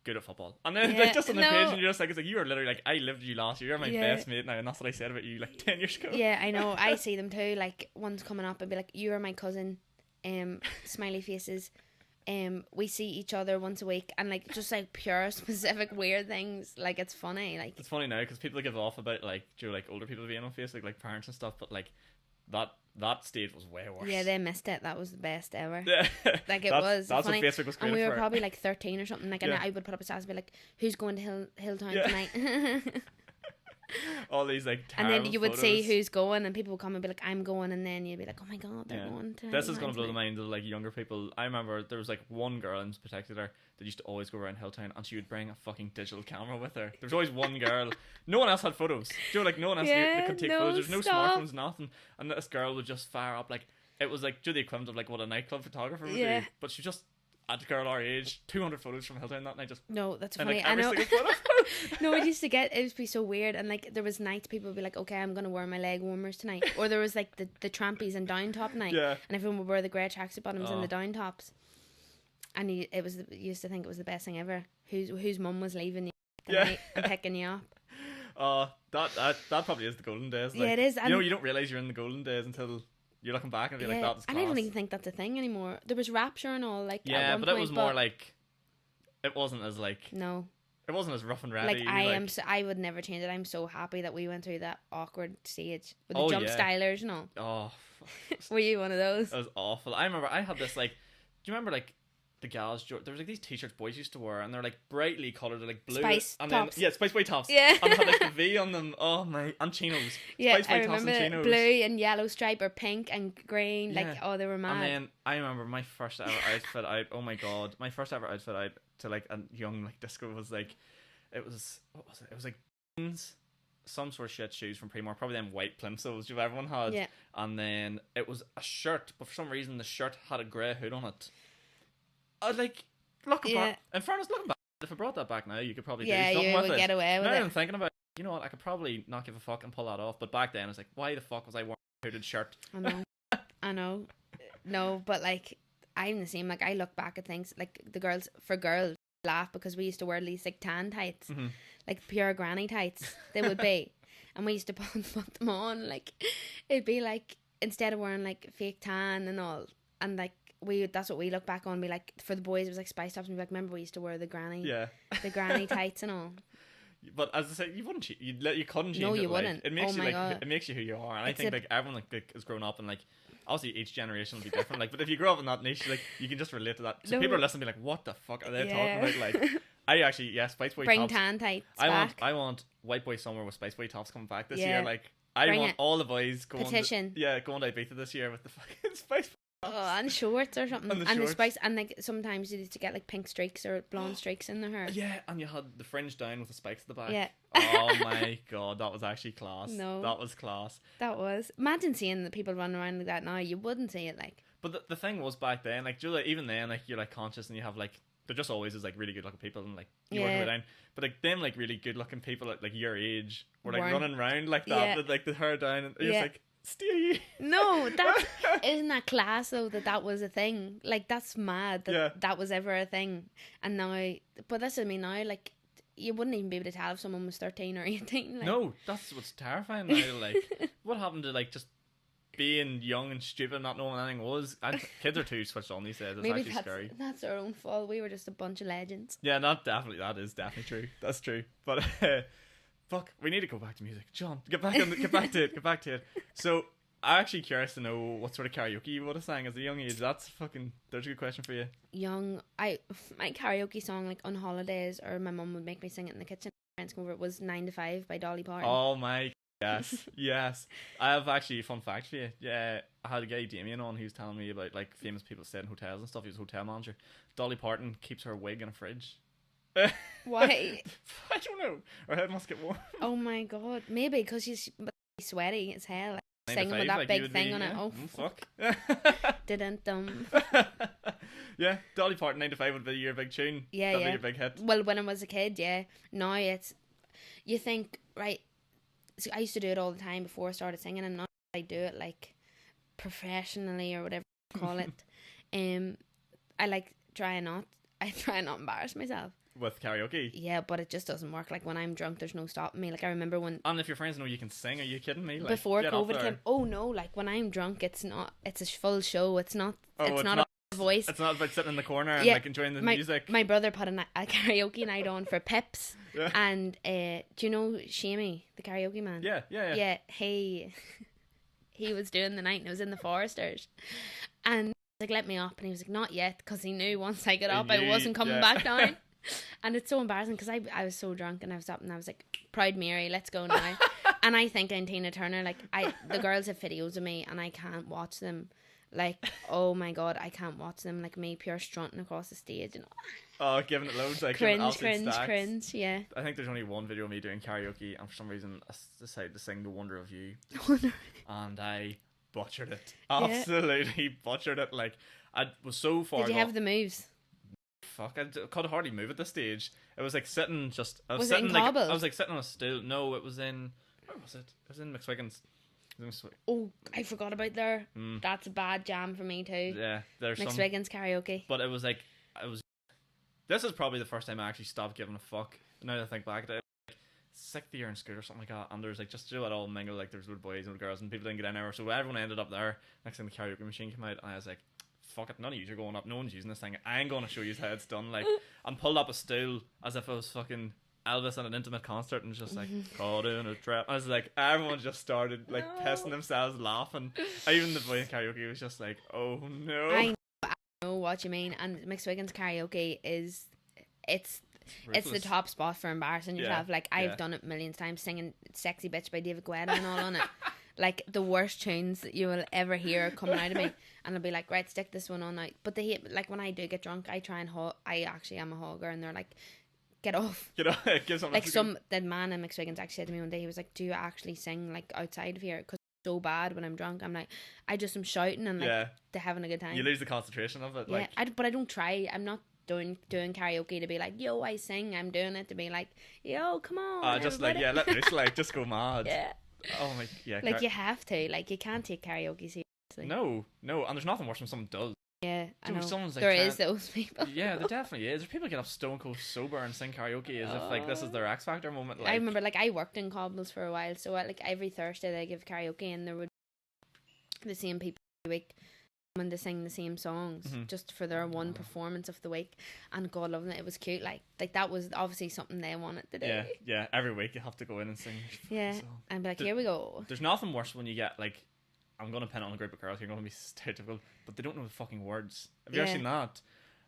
good at football, and then like just on the page, and you're just like, it's like, you are literally like, I lived you last year, you're my best mate now, and that's what I said about you like 10 years ago. Yeah, I know. I see them too. Like, one's coming up and be like, you are my cousin, smiley faces. We see each other once a week, and like just like pure specific weird things. Like, it's funny. Like, it's funny now because people give off about like, like older people being on Facebook, like parents and stuff, but like that that stage was way worse. Yeah, they missed it. That was the best ever. Yeah. Like it was. That's funny. what Facebook was great And we were for. probably like 13 or something. Like, and Yeah. I would put up a status and be like, "Who's going to Hilltown Yeah. tonight?" All these like And then you would photos. see who's going, and people would come and be like, "I'm going," and then you'd be like, "Oh my god, they're going to." This is Hilltown going to blow the tonight." mind of like younger people. I remember there was like one girl in particular that used to always go around Hilltown, and she would bring a fucking digital camera with her. There was always one girl. No one else had photos. Do you know, like no one else Yeah, could take no, photos. There's no stop. smartphones, nothing. And this girl would just fire up like it was like do the equivalent of like what a nightclub photographer would Yeah. do. But she just at a girl our age, 200 photos from Hilltown that night. Just No, that's and funny. like I every know. single photo. No, it used to get, it would be so weird, and like there was nights people would be like, "Okay, I'm gonna wear my leg warmers tonight," or there was like the trampies and down top night, Yeah. and everyone would wear the grey tracksuit bottoms and Oh. the down tops, and you used to think it was the best thing ever. Whose mum was leaving you the Yeah. night and picking you up? That probably is the golden days. Like, Yeah, it is. You And know, you don't realize you're in the golden days until you're looking back and be like, "That's class." and I don't even think that's a thing anymore. There was Rapture and all, like, at Yeah, one but it point, was more like it wasn't as like no. it wasn't as rough and ready. Like I would never change it. I'm so happy that we went through that awkward stage with the Oh, jump yeah. stylers and all. Oh, Were you one of those? that was awful. I remember I had this like. Do you remember like the gals? There was like these t-shirts boys used to wear, and they're like brightly coloured, they're like blue, Spice and tops. then Spice Boy tops. Yeah. And they had like the V on them. Oh my, and chinos. Yeah, Spice Boy I tops remember and it. chinos. Blue and yellow stripe or pink and green. Yeah. Like, oh, they were mad. And then I remember my first ever outfit. Oh my god, my first ever outfit out to like a young like disco was like, it was what was it? It was like jeans, some sort of shit shoes from Primor, probably them white plimsolls everyone had. Yeah. And then it was a shirt, but for some reason the shirt had a grey hood on it. I like looking Yeah. back. In fairness, looking back, if I brought that back now, you could probably Yeah, do something you with would it. get away with Now it. I'm thinking about it, you know what? I could probably not give a fuck and pull that off. But back then, I was like, why the fuck was I wearing a hooded shirt? I know. I know. No, but like, I'm the same. Like, I look back at things, like the girls, laugh because we used to wear these like tan tights, Mhm. like pure granny tights, they would be. And we used to put them on, like, it'd be like, instead of wearing like fake tan and all, and like, that's what we look back on and be like, for the boys it was like spice tops, and be like, remember we used to wear the granny tights and all. But as I said, you wouldn't you couldn't change No, it. you like, wouldn't. It makes Oh you my like God. it makes you who you are. And I It's think a- like everyone like has grown up and like obviously each generation will be different. Like, but if you grow up in that niche, like you can just relate to that. So No. people are listening, and be like, what the fuck are they Yeah. talking about? Like, I actually Spice Boy Bring tops. tan tights I back. want White Boy Summer with Spice Boy tops coming back this Yeah. year. Like, I Bring want it. all the boys going. Petition. Going to Ibiza this year with the fucking Spice. Oh, and shorts or something, And the and the shorts. spice, and like sometimes you used to get like pink streaks or blonde streaks in their hair. Yeah, and you had the fringe down with the spikes at the back. Yeah. Oh my god, that was actually class. No. That was class. That was. Imagine seeing the people running around like that now. You wouldn't see it like. But the thing was back then, like, Julia, even then, like, you're like conscious and you have like, there just always is like really good looking people and like you work Yeah. your way down. But like them like really good looking people at like your age were like Weren't. running around like that Yeah. with like the hair down and you're Yeah. just like, stay. No, that isn't that class though. That was a thing. Like, that's mad that Yeah. that was ever a thing. And now, but that's what I mean now. Like, you wouldn't even be able to tell if someone was 13 or 18. Like. No, that's what's terrifying now. Like, what happened to like just being young and stupid, not knowing what anything was? And kids are too switched on these days. It's Maybe actually scary. that's our own fault. We were just a bunch of legends. Yeah, that is definitely true. That's true. But fuck, we need to go back to music. John, get back to it. So I'm actually curious to know what sort of karaoke you would have sang as a young age. That's a good question for you. Young, my karaoke song, like on holidays, or my mum would make me sing it in the kitchen. Friends come over. It was 9 to 5 by Dolly Parton. Oh my yes. I have actually a fun fact for you. Yeah, I had a guy Damien on who's telling me about like famous people staying in hotels and stuff. He was a hotel manager. Dolly Parton keeps her wig in a fridge. Why? I don't know. Her head must get warm. Oh my god, maybe because she's sweaty as hell, like, 9 to singing 5, with that like, big you would thing be, on it. yeah. Oh Fuck. didn't Yeah, Dolly Parton 9 to 5 would be your big tune. Yeah, That'd yeah. be your big hit. Well, when I was a kid, yeah. Now it's, you think, right, so I used to do it all the time before I started singing, and now I do it like professionally or whatever you call it. I like try not embarrass myself. With karaoke. Yeah, but it just doesn't work. Like, when I'm drunk, there's no stopping me. Like, I remember when And if your friends know you can sing, are you kidding me? Like, before get up COVID there. came, oh no, like when I'm drunk, it's a full show. It's not Oh, a voice. It's not about sitting in the corner and Yeah, like enjoying the music. My brother put a karaoke night on for Pips. Yeah. And do you know Shamey, the karaoke man? Yeah. Yeah, he was doing the night, and it was in the Foresters, and like, let me up, and he was like, not yet, because he knew once I got up I wasn't coming back down. And it's so embarrassing because I was so drunk, and I was up and I was like, Proud Mary, let's go now. And I think I'm Tina Turner. Like, the girls have videos of me and I can't watch them. Like, oh my god, I can't watch them. Like, me pure strutting across the stage and giving it loads, like cringe, yeah. I think there's only one video of me doing karaoke, and for some reason I decided to sing The Wonder of You. And I butchered it. Absolutely butchered it. Like, I was so far. Did you have the moves? Fuck, I could hardly move at this stage. It was like sitting just. Was it in cobbles? I was like sitting on a stool. No, it was in. Where was it? It was in McSwiggan's. Oh, I forgot about there. That's a bad jam for me too. Yeah, there's McSwiggan's karaoke. But it was like, this is probably the first time I actually stopped giving a fuck. Now that I think back, like, sixth year in school or something like that, and there's like just it all mingle, like there's little boys and little girls, and people didn't get anywhere, so everyone ended up there. Next thing the karaoke machine came out, and I was like, fuck it, none of you are going up, no one's using this thing, I ain't going to show you how it's done. Like, and pulled up a stool as if I was fucking Elvis at an intimate concert, and just like, caught in a trap. I was like, everyone just started like pissing themselves laughing. Even the boy in karaoke was just like, oh no. I know what you mean. And McSwiggan's karaoke is it's the top spot for embarrassing yourself. Like, I've done it millions of times, singing Sexy Bitch by David Guetta and all on it. Like, the worst tunes that you will ever hear coming out of me, and I'll be like, right, stick this one on now. But they hate, like, when I do get drunk, I try and I actually am a hogger, and they're like, get off. Give something. Like, the man in McSwiggan's actually said to me one day, he was like, do you actually sing like outside of here? Because it's so bad when I'm drunk. I'm like, I just am shouting and like they're having a good time. You lose the concentration of it. Yeah, but I don't try. I'm not doing karaoke to be like, yo, I sing. I'm doing it to be like, yo, come on. Just like, yeah, let loose, like, just go mad. Yeah. Oh my, yeah. Like, you have to. Like, you can't take karaoke seriously. No, and there's nothing worse when someone does. Yeah, I know. Someone's like, there is those people. Yeah, there definitely is. There's people get up stone cold sober and sing karaoke as if like this is their X Factor moment. Like, I remember, like, I worked in cobbles for a while, so like every Thursday they give karaoke, and there would be the same people every week coming to sing the same songs just for their one performance of the week. And God love it, it was cute. Like that was obviously something they wanted to do. Yeah. Every week you have to go in and sing. Yeah, and be like, here we go. There's nothing worse when you get like, I'm going to pin on a group of girls, you're going to be stereotypical, but they don't know the fucking words. Have you ever seen that?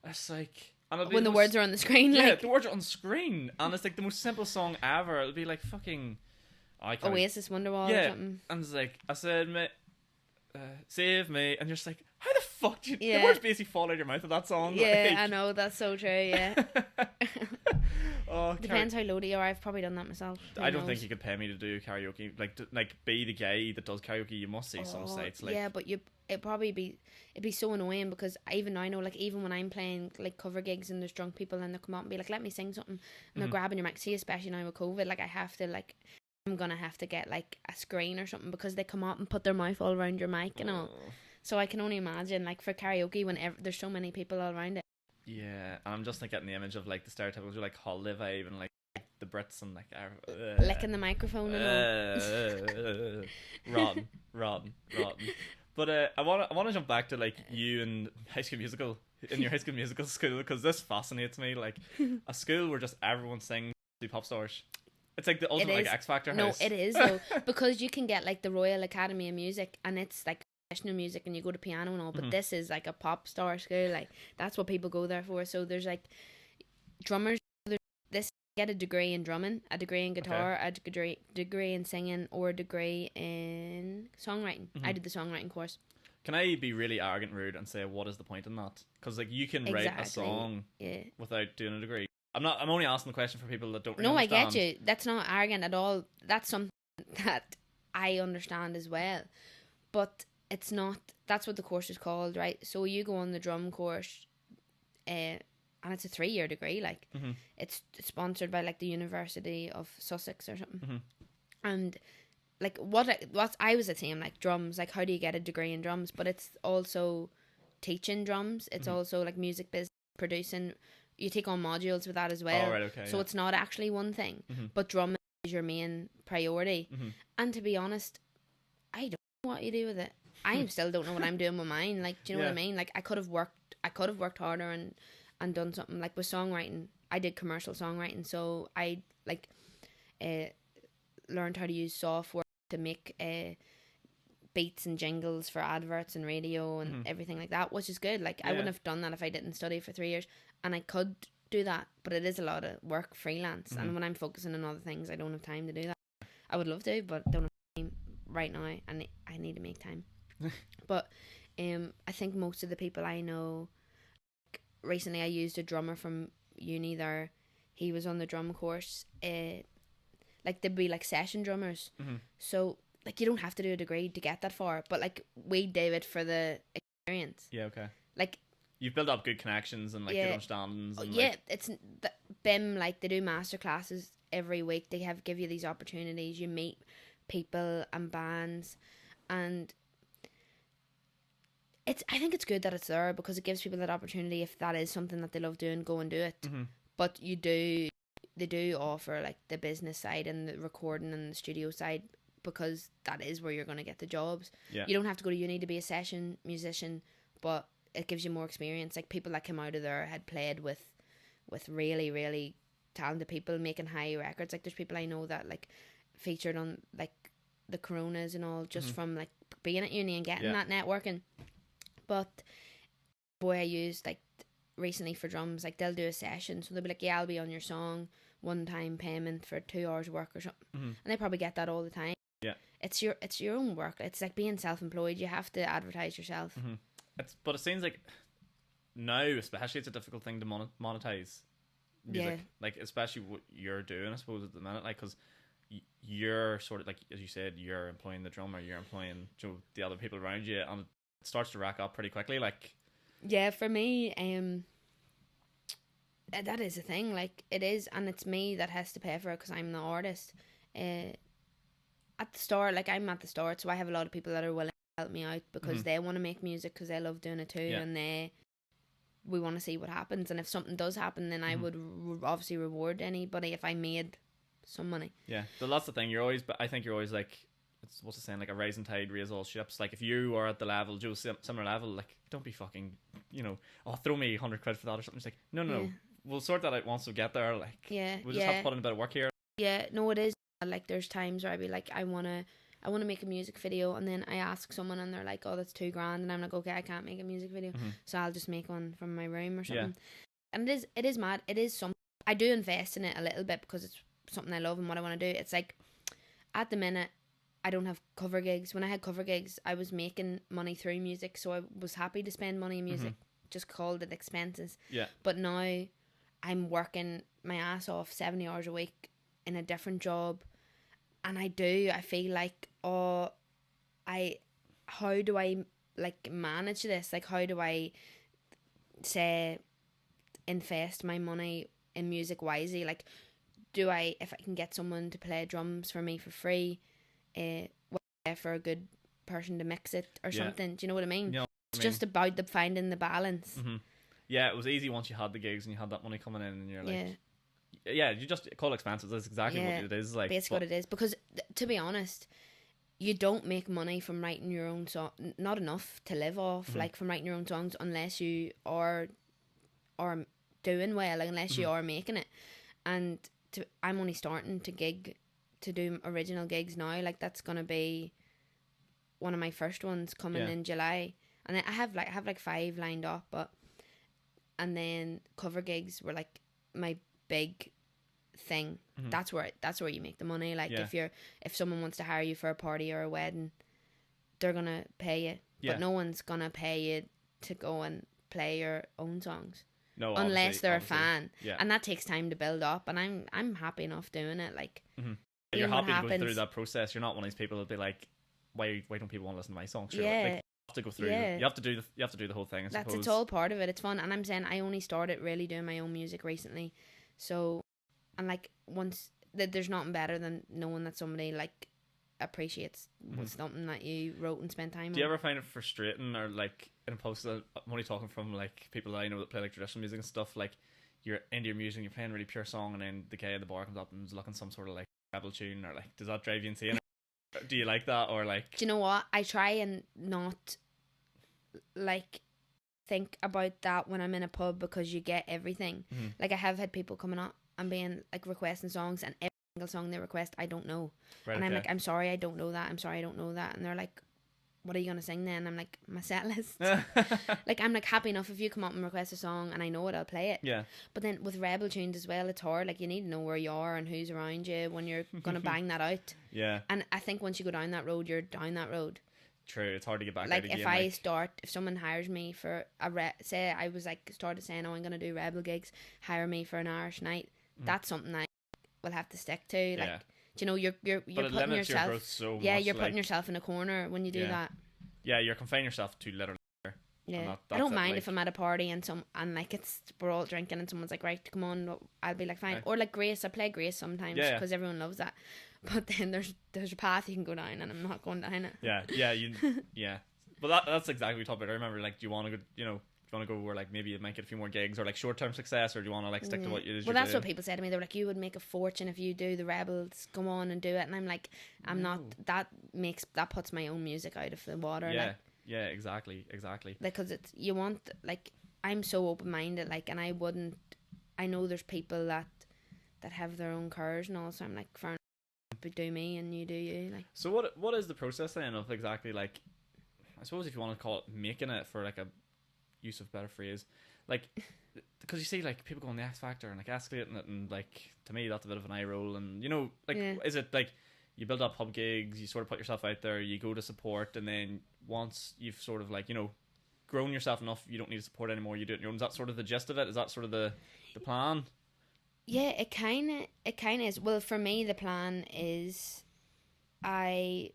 It's like... when the words are on the screen, yeah, like... the words are on the screen, and it's like the most simple song ever. It'll be like fucking... Oasis, Wonderwall or something. And it's like, I said, mate, save me, and you're just like, how the fuck do you... The words basically fall out of your mouth of that song. Yeah, like... I know, that's so true, yeah. Depends how loaded you are. I've probably done that myself. I don't think you could pay me to do karaoke. Like be the guy that does karaoke. You must see some sites. Like, yeah, but it'd be so annoying, because even now I know, like, even when I'm playing like cover gigs and there's drunk people and they come up and be like, let me sing something, and they're grabbing your mic. See, especially now with COVID, like, I have to, like, I'm gonna have to get like a screen or something, because they come up and put their mouth all around your mic and all. So I can only imagine, like, for karaoke, whenever there's so many people all around it. Yeah, and I'm just like getting the image of like the stereotypical, like holiday vibe and like the Brits and like licking the microphone and all. rotten. But I want to jump back to like you and High School Musical, in your High School Musical school, because this fascinates me. Like, a school where just everyone sings the pop stars. It's like the ultimate like X Factor house. No, it is though, because you can get like the Royal Academy of Music, and it's like traditional music, and you go to piano and all, but this is like a pop star school. Like, that's what people go there for. So there's like drummers. Get a degree in drumming, a degree in guitar, a degree in singing, or a degree in songwriting. I did the songwriting course. Can I be really arrogant and rude and say, what is the point in that? Because like, you can write a song without doing a degree. I'm only asking the question for people that don't really understand. I get you. That's not arrogant at all. That's something that I understand as well. But it's not, that's what the course is called, right? So you go on the drum course, and it's a 3-year degree. Like, it's sponsored by like the University of Sussex or something. And like, what I was saying, like, drums, like, how do you get a degree in drums? But it's also teaching drums. It's also like music business, producing. You take on modules with that as well. Oh, right, okay, so it's not actually one thing, but drumming is your main priority. And to be honest, I don't know what you do with it. I still don't know what I'm doing with mine. Like, do you know what I mean? Like, I could have worked harder and done something. Like, with songwriting, I did commercial songwriting, so I like learned how to use software to make beats and jingles for adverts and radio and everything like that, which is good. Like, I wouldn't have done that if I didn't study for 3 years, and I could do that, but it is a lot of work freelance, and when I'm focusing on other things, I don't have time to do that. I would love to, but don't have time right now, and I need to make time. But I think most of the people I know, like, recently I used a drummer from uni there. He was on the drum course. Like, they'd be like session drummers, so like you don't have to do a degree to get that far, but like we do it for the experience. Yeah, okay. Like, you've built up good connections and like good understandings. And it's BIM, like they do master classes every week. They give you these opportunities. You meet people and bands, and I think it's good that it's there, because it gives people that opportunity. If that is something that they love doing, go and do it. But they do offer like the business side and the recording and the studio side, because that is where you're going to get the jobs. You don't have to go to uni to be a session musician, but it gives you more experience. Like, people that come out of there had played with really, really talented people making high records. Like, there's people I know that like featured on like the Coronas and all, just from like being at uni and getting that networking. But boy, I used like recently for drums, like they'll do a session, so they'll be like, yeah, I'll be on your song, one time payment for 2 hours work or something, and they probably get that all the time. It's your own work. It's like being self-employed. You have to advertise yourself. But it seems like now especially it's a difficult thing to monetize music. Like, especially what you're doing, I suppose, at the minute, like, because you're sort of like, as you said, you're employing the drummer, you're employing the other people around you, and it starts to rack up pretty quickly. Like, yeah, for me, that is a thing. Like, it is, and it's me that has to pay for it because I'm the artist. At the start, like, I'm at the start, so I have a lot of people that are willing to help me out because they want to make music, because they love doing it too, and we want to see what happens. And if something does happen, then I would obviously reward anybody if I made some money. Yeah, so that's the thing. I think you're always like, it's what's it saying, like a rising tide raises all ships. Like, if you are at the level, similar level, like, don't be fucking, throw me 100 quid for that or something. It's like, no, we'll sort that out once we get there. Like, we'll just have to put in a bit of work here. Yeah, no, it is. Like, there's times where I'd be like, I wanna make a music video, and then I ask someone and they're like, oh, that's $2,000, and I'm like, okay, I can't make a music video, so I'll just make one from my room or something. And it is mad. It is something. I do invest in it a little bit because it's something I love and what I want to do. It's like, at the minute, I don't have cover gigs. When I had cover gigs, I was making money through music, so I was happy to spend money in music, just called it expenses. But now I'm working my ass off 70 hours a week in a different job, and I feel like, how do I like manage this? Like, how do I say invest my money in music wisely? Like, if I can get someone to play drums for me for free, for a good person to mix it or something, do you know what I mean? It's just about finding the balance. Yeah, it was easy once you had the gigs and you had that money coming in, and you're like, you just call expenses. That's exactly what it is. Like, basically what it is. Because to be honest, you don't make money from writing your own song. Not enough to live off, like, from writing your own songs, unless you are doing well, like, unless you are making it. And I'm only starting to do original gigs now. Like, that's gonna be one of my first ones coming in July, and then I have 5 lined up, and then cover gigs were like my big thing. That's where you make the money. Like, if someone wants to hire you for a party or a wedding, they're gonna pay you, but no one's gonna pay you to go and play your own songs. No, unless they're a fan, and that takes time to build up. And I'm happy enough doing it. Like, you're happy to go through that process. You're not one of these people that'll be like, why don't people want to listen to my songs? Sure, like, you have to go through. You have to do the whole thing. It's all part of it. It's fun, and I'm saying I only started really doing my own music recently. So, and like, once there's nothing better than knowing that somebody like appreciates something that you wrote and spent time on. Do you ever find it frustrating, or like, in post, I'm only talking from like people that I know that play like traditional music and stuff, like, you're into your music and you're playing a really pure song, and then the guy at the bar comes up and is looking some sort of like rebel tune, or like, does that drive you insane? Do you like that? Or like, do you know what, I try and not like think about that when I'm in a pub, because you get everything. Like, I have had people coming up and being like requesting songs, and every single song they request I don't know, and I'm like, I'm sorry, I don't know that, I'm sorry, I don't know that, and they're like, what are you gonna sing then? I'm like, my set list. Like, I'm like, happy enough if you come up and request a song and I know it, I'll play it. Yeah. But then with rebel tunes as well, it's hard. Like, you need to know where you are and who's around you when you're gonna bang that out. Yeah. And I think once you go down that road, you're down that road. True, it's hard to get back like out again. If someone hires me for say I was like started saying, oh, I'm gonna do rebel gigs, hire me for an Irish night, that's something I will have to stick to. Like, do you know, you're putting yourself your growth so much, you're putting yourself in a corner when you do that. Yeah, you're confining yourself to literally. Yeah, I don't mind if I'm at a party and like we're all drinking and someone's like, right, come on, I'll be like, fine. Or like Grace, I play Grace sometimes because everyone loves that. But then there's a path you can go down, and I'm not going down it. Yeah. But that's exactly what we talked about. I remember, like, do you want to go? You know, do you want to go where like maybe you might get a few more gigs or like short term success, or do you want to like stick to what you do? Well, that's what people say to me. They're like, you would make a fortune if you do the rebels. Go on and do it. And I'm like, I'm not. That puts my own music out of the water. Yeah. Like, yeah. Exactly. Because it's you want like I'm so open minded. Like, and I wouldn't. I know there's people that have their own cars and all. So I'm like, fair enough, do me and you do you. Like. So what is the process then of exactly, like, I suppose if you want to call it making it, for like a use of better phrase, like, because you see like people go on the X Factor and like escalating it, and like to me that's a bit of an eye roll. And you know, like, is it like you build up pub gigs, you sort of put yourself out there, you go to support, and then once you've sort of like, you know, grown yourself enough, you don't need to support anymore, you do it on your own? Is that sort of the gist of it? Is that sort of the plan? Yeah, it kind of is. Well, for me, the plan is I'm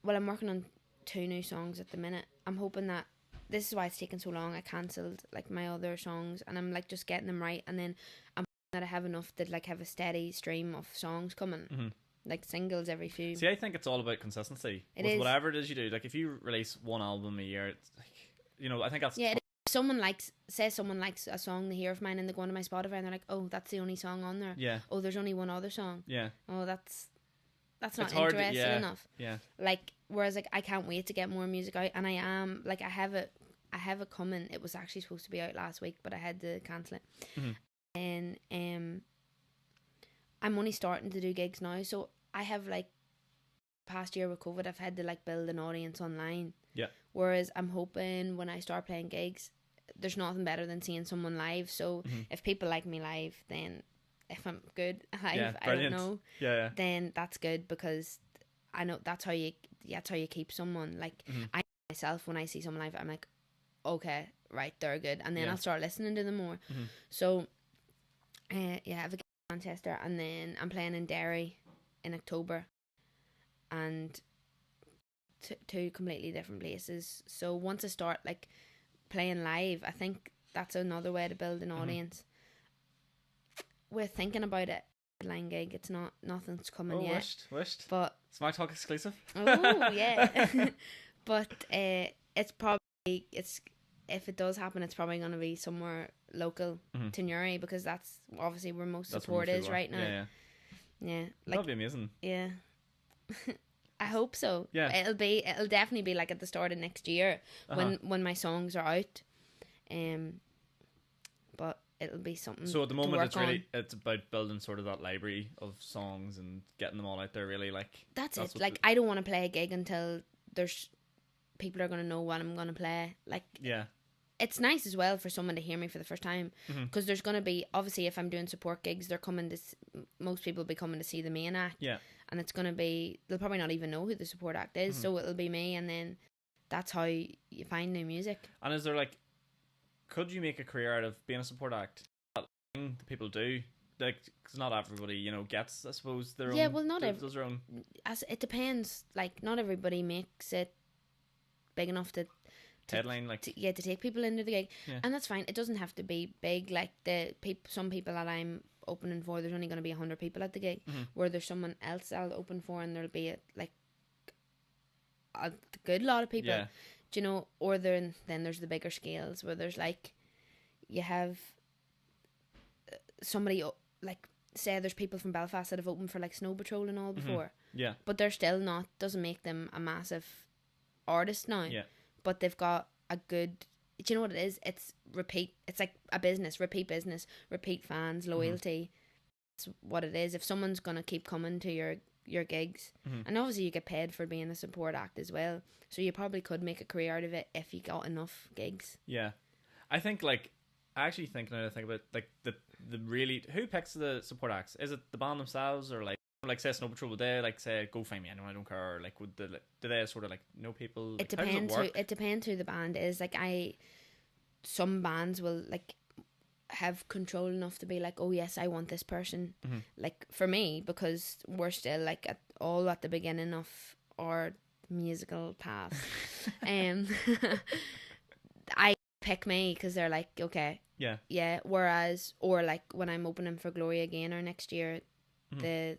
working on 2 new songs at the minute. I'm hoping that this is why it's taken so long. I cancelled like my other songs, and I'm like just getting them right, and then I'm hoping that I have enough to like have a steady stream of songs coming, like singles every few. See, I think it's all about consistency. With whatever it is you do. Like, if you release one album a year, it's like, you know, I think that's someone likes a song they hear of mine and they go onto my Spotify and they're like, oh, that's the only song on there. Yeah. Oh, there's only one other song. Yeah. Oh, that's not hard interesting enough. Yeah. Like, whereas like I can't wait to get more music out, and I am like I have it coming. It was actually supposed to be out last week, but I had to cancel it. And I'm only starting to do gigs now, so I have like past year with COVID, I've had to like build an audience online. Yeah. Whereas I'm hoping when I start playing gigs, there's nothing better than seeing someone live. So if people like me live, then if I'm good live, I don't know. Yeah. Then that's good, because I know that's how you keep someone. Like I myself, when I see someone live, I'm like, okay, right, they're good, and then I'll start listening to them more. So I have a gig in Manchester, and then I'm playing in Derry in October, and 2 completely different places. So once I start like playing live, I think that's another way to build an audience. We're thinking about it. Line gig, it's nothing's coming yet. Wished. But Smac Talk exclusive. Oh yeah. But it's probably if it does happen, it's probably going to be somewhere local to Newry, because that's obviously where most support is right now. Yeah. Like, that'd be amazing. Yeah. I hope so. Yeah. It'll definitely be like at the start of next year when my songs are out. But it'll be something. So at the moment it's about building sort of that library of songs and getting them all out there, really. Like, that's it. Like, I don't want to play a gig until there's people are going to know what I'm going to play. Like, yeah. It's nice as well for someone to hear me for the first time, because there's going to be, obviously if I'm doing support gigs, most people will be coming to see the main act. Yeah. And it's going to be, they'll probably not even know who the support act is, so it'll be me, and then that's how you find new music. And is there like, could you make a career out of being a support act? That thing that people do, like, because not everybody, you know, gets, I suppose, their own. Yeah, well, not everyone does their own. It depends. Like, not everybody makes it big enough to headline, like, to take people into the gig, and that's fine. It doesn't have to be big. Like some people that I'm opening for, there's only going to be 100 people at the gig, where there's someone else I'll open for and there'll be a good lot of people. Do you know? Or then there's the bigger scales where there's like, you have somebody like, say there's people from Belfast that have opened for like Snow Patrol and all before, but they're still not, doesn't make them a massive artist now. But they've got a good, do you know what it is? It's repeat. It's like a business, repeat fans, loyalty. That's what it is. If someone's going to keep coming to your your gigs. And obviously you get paid for being a support act as well, so you probably could make a career out of it if you got enough gigs. Yeah, I think like I actually think now that I think about like the really, who picks the support acts? Is it the band themselves, or like say Snow Patrol, would they like say go find me anyone, I don't care, or like would they, like, do they sort of like know people? Like, it depends who the band is. Like some bands will like have control enough to be like, oh yes, I want this person. Like for me, because we're still like all at the beginning of our musical path, I pick me because they're like, okay, yeah. Whereas, or like when I'm opening for Gloria Gaynor next year, the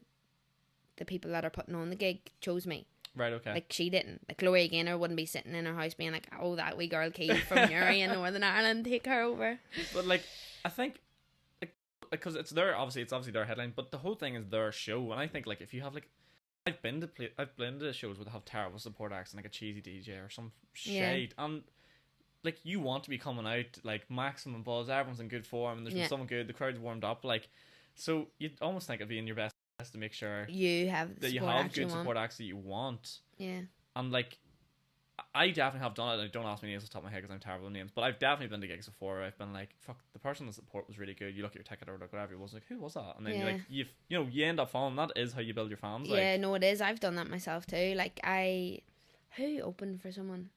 people that are putting on the gig chose me. Right, okay. Like she didn't. Like Gloria Gaynor wouldn't be sitting in her house being like, oh, that wee girl Ceev from Uri in Northern Ireland, take her over. But like, I think, like, because it's obviously their headline, but the whole thing is their show. And I think like if you have like, I've been to shows where they have terrible support acts and like a cheesy DJ or some shade, and like you want to be coming out like maximum buzz, everyone's in good form, and there's been someone good, the crowd's warmed up, like, so you'd almost think it'd be in your best to make sure you have that you have good support acts that you want. Yeah. And like, I definitely have done it. Like, don't ask me names off the top of my head because I'm terrible with names, but I've definitely been to gigs before where I've been like, fuck, the person in the support was really good. You look at your ticket or like whatever it was, like, who was that? And then you're like, you end up following. That is how you build your fans. Yeah, no, it is. I've done that myself too. Like who opened for someone?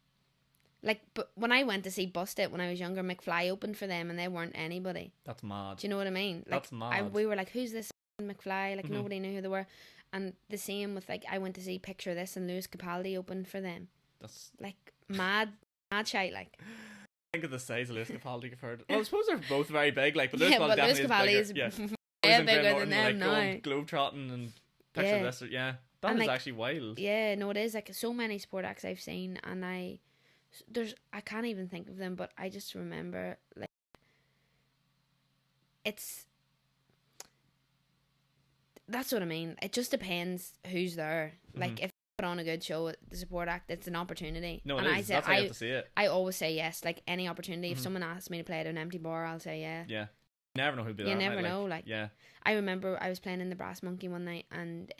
Like, but when I went to see Busted when I was younger, McFly opened for them and they weren't anybody. That's mad. Do you know what I mean? Like, that's mad. We were like, who's this McFly? Like, nobody knew who they were. And the same with like, I went to see Picture This and Lewis Capaldi opened for them. That's like mad shite. Like, think of the size of Lewis Capaldi compared. Well, I suppose they're both very big. Like, but Lewis Capaldi is bigger bigger than them now. Globetrotting and Picture This. Yeah, that is like, actually wild. Yeah, no, it is. Like so many sport acts I've seen, and I can't even think of them, but I just remember like that's what I mean. It just depends who's there. Like if I put on a good show, the support act, it's an opportunity. No, it is. That's how you have to see it. I always say yes. Like any opportunity. If someone asks me to play at an empty bar, I'll say yeah. Yeah. You never know who'll be there. You never know. Like yeah. I remember I was playing in the Brass Monkey one night and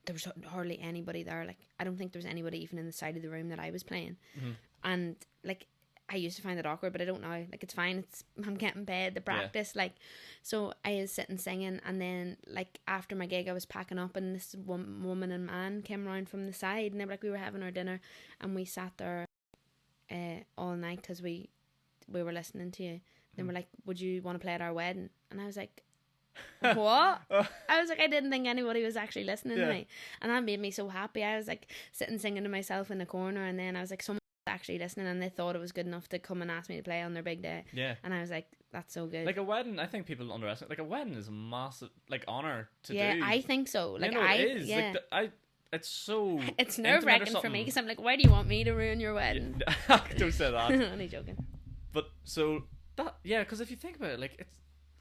there was hardly anybody there. Like I don't think there was anybody even in the side of the room that I was playing. And like I used to find it awkward, but I don't now. Like it's fine. I'm getting paid to practice. Yeah. Like so I was sitting singing, and then like after my gig I was packing up, and this woman and man came around from the side, and they were like, we were having our dinner and we sat there all night because we were listening to you. They were like, would you want to play at our wedding? And I was like, what? I was like, I didn't think anybody was actually listening to me, and that made me so happy. I was like sitting singing to myself in the corner, and then I was like, someone was actually listening, and they thought it was good enough to come and ask me to play on their big day. Yeah. And I was like, that's so good. Like a wedding, I think people underestimate. Like a wedding is a massive like honor to do. Yeah, I think so. Like it is. Yeah. Like it's so. It's nerve-wracking for me because I'm like, why do you want me to ruin your wedding? Yeah. Don't say that. I'm only joking. But so that because if you think about it, like it's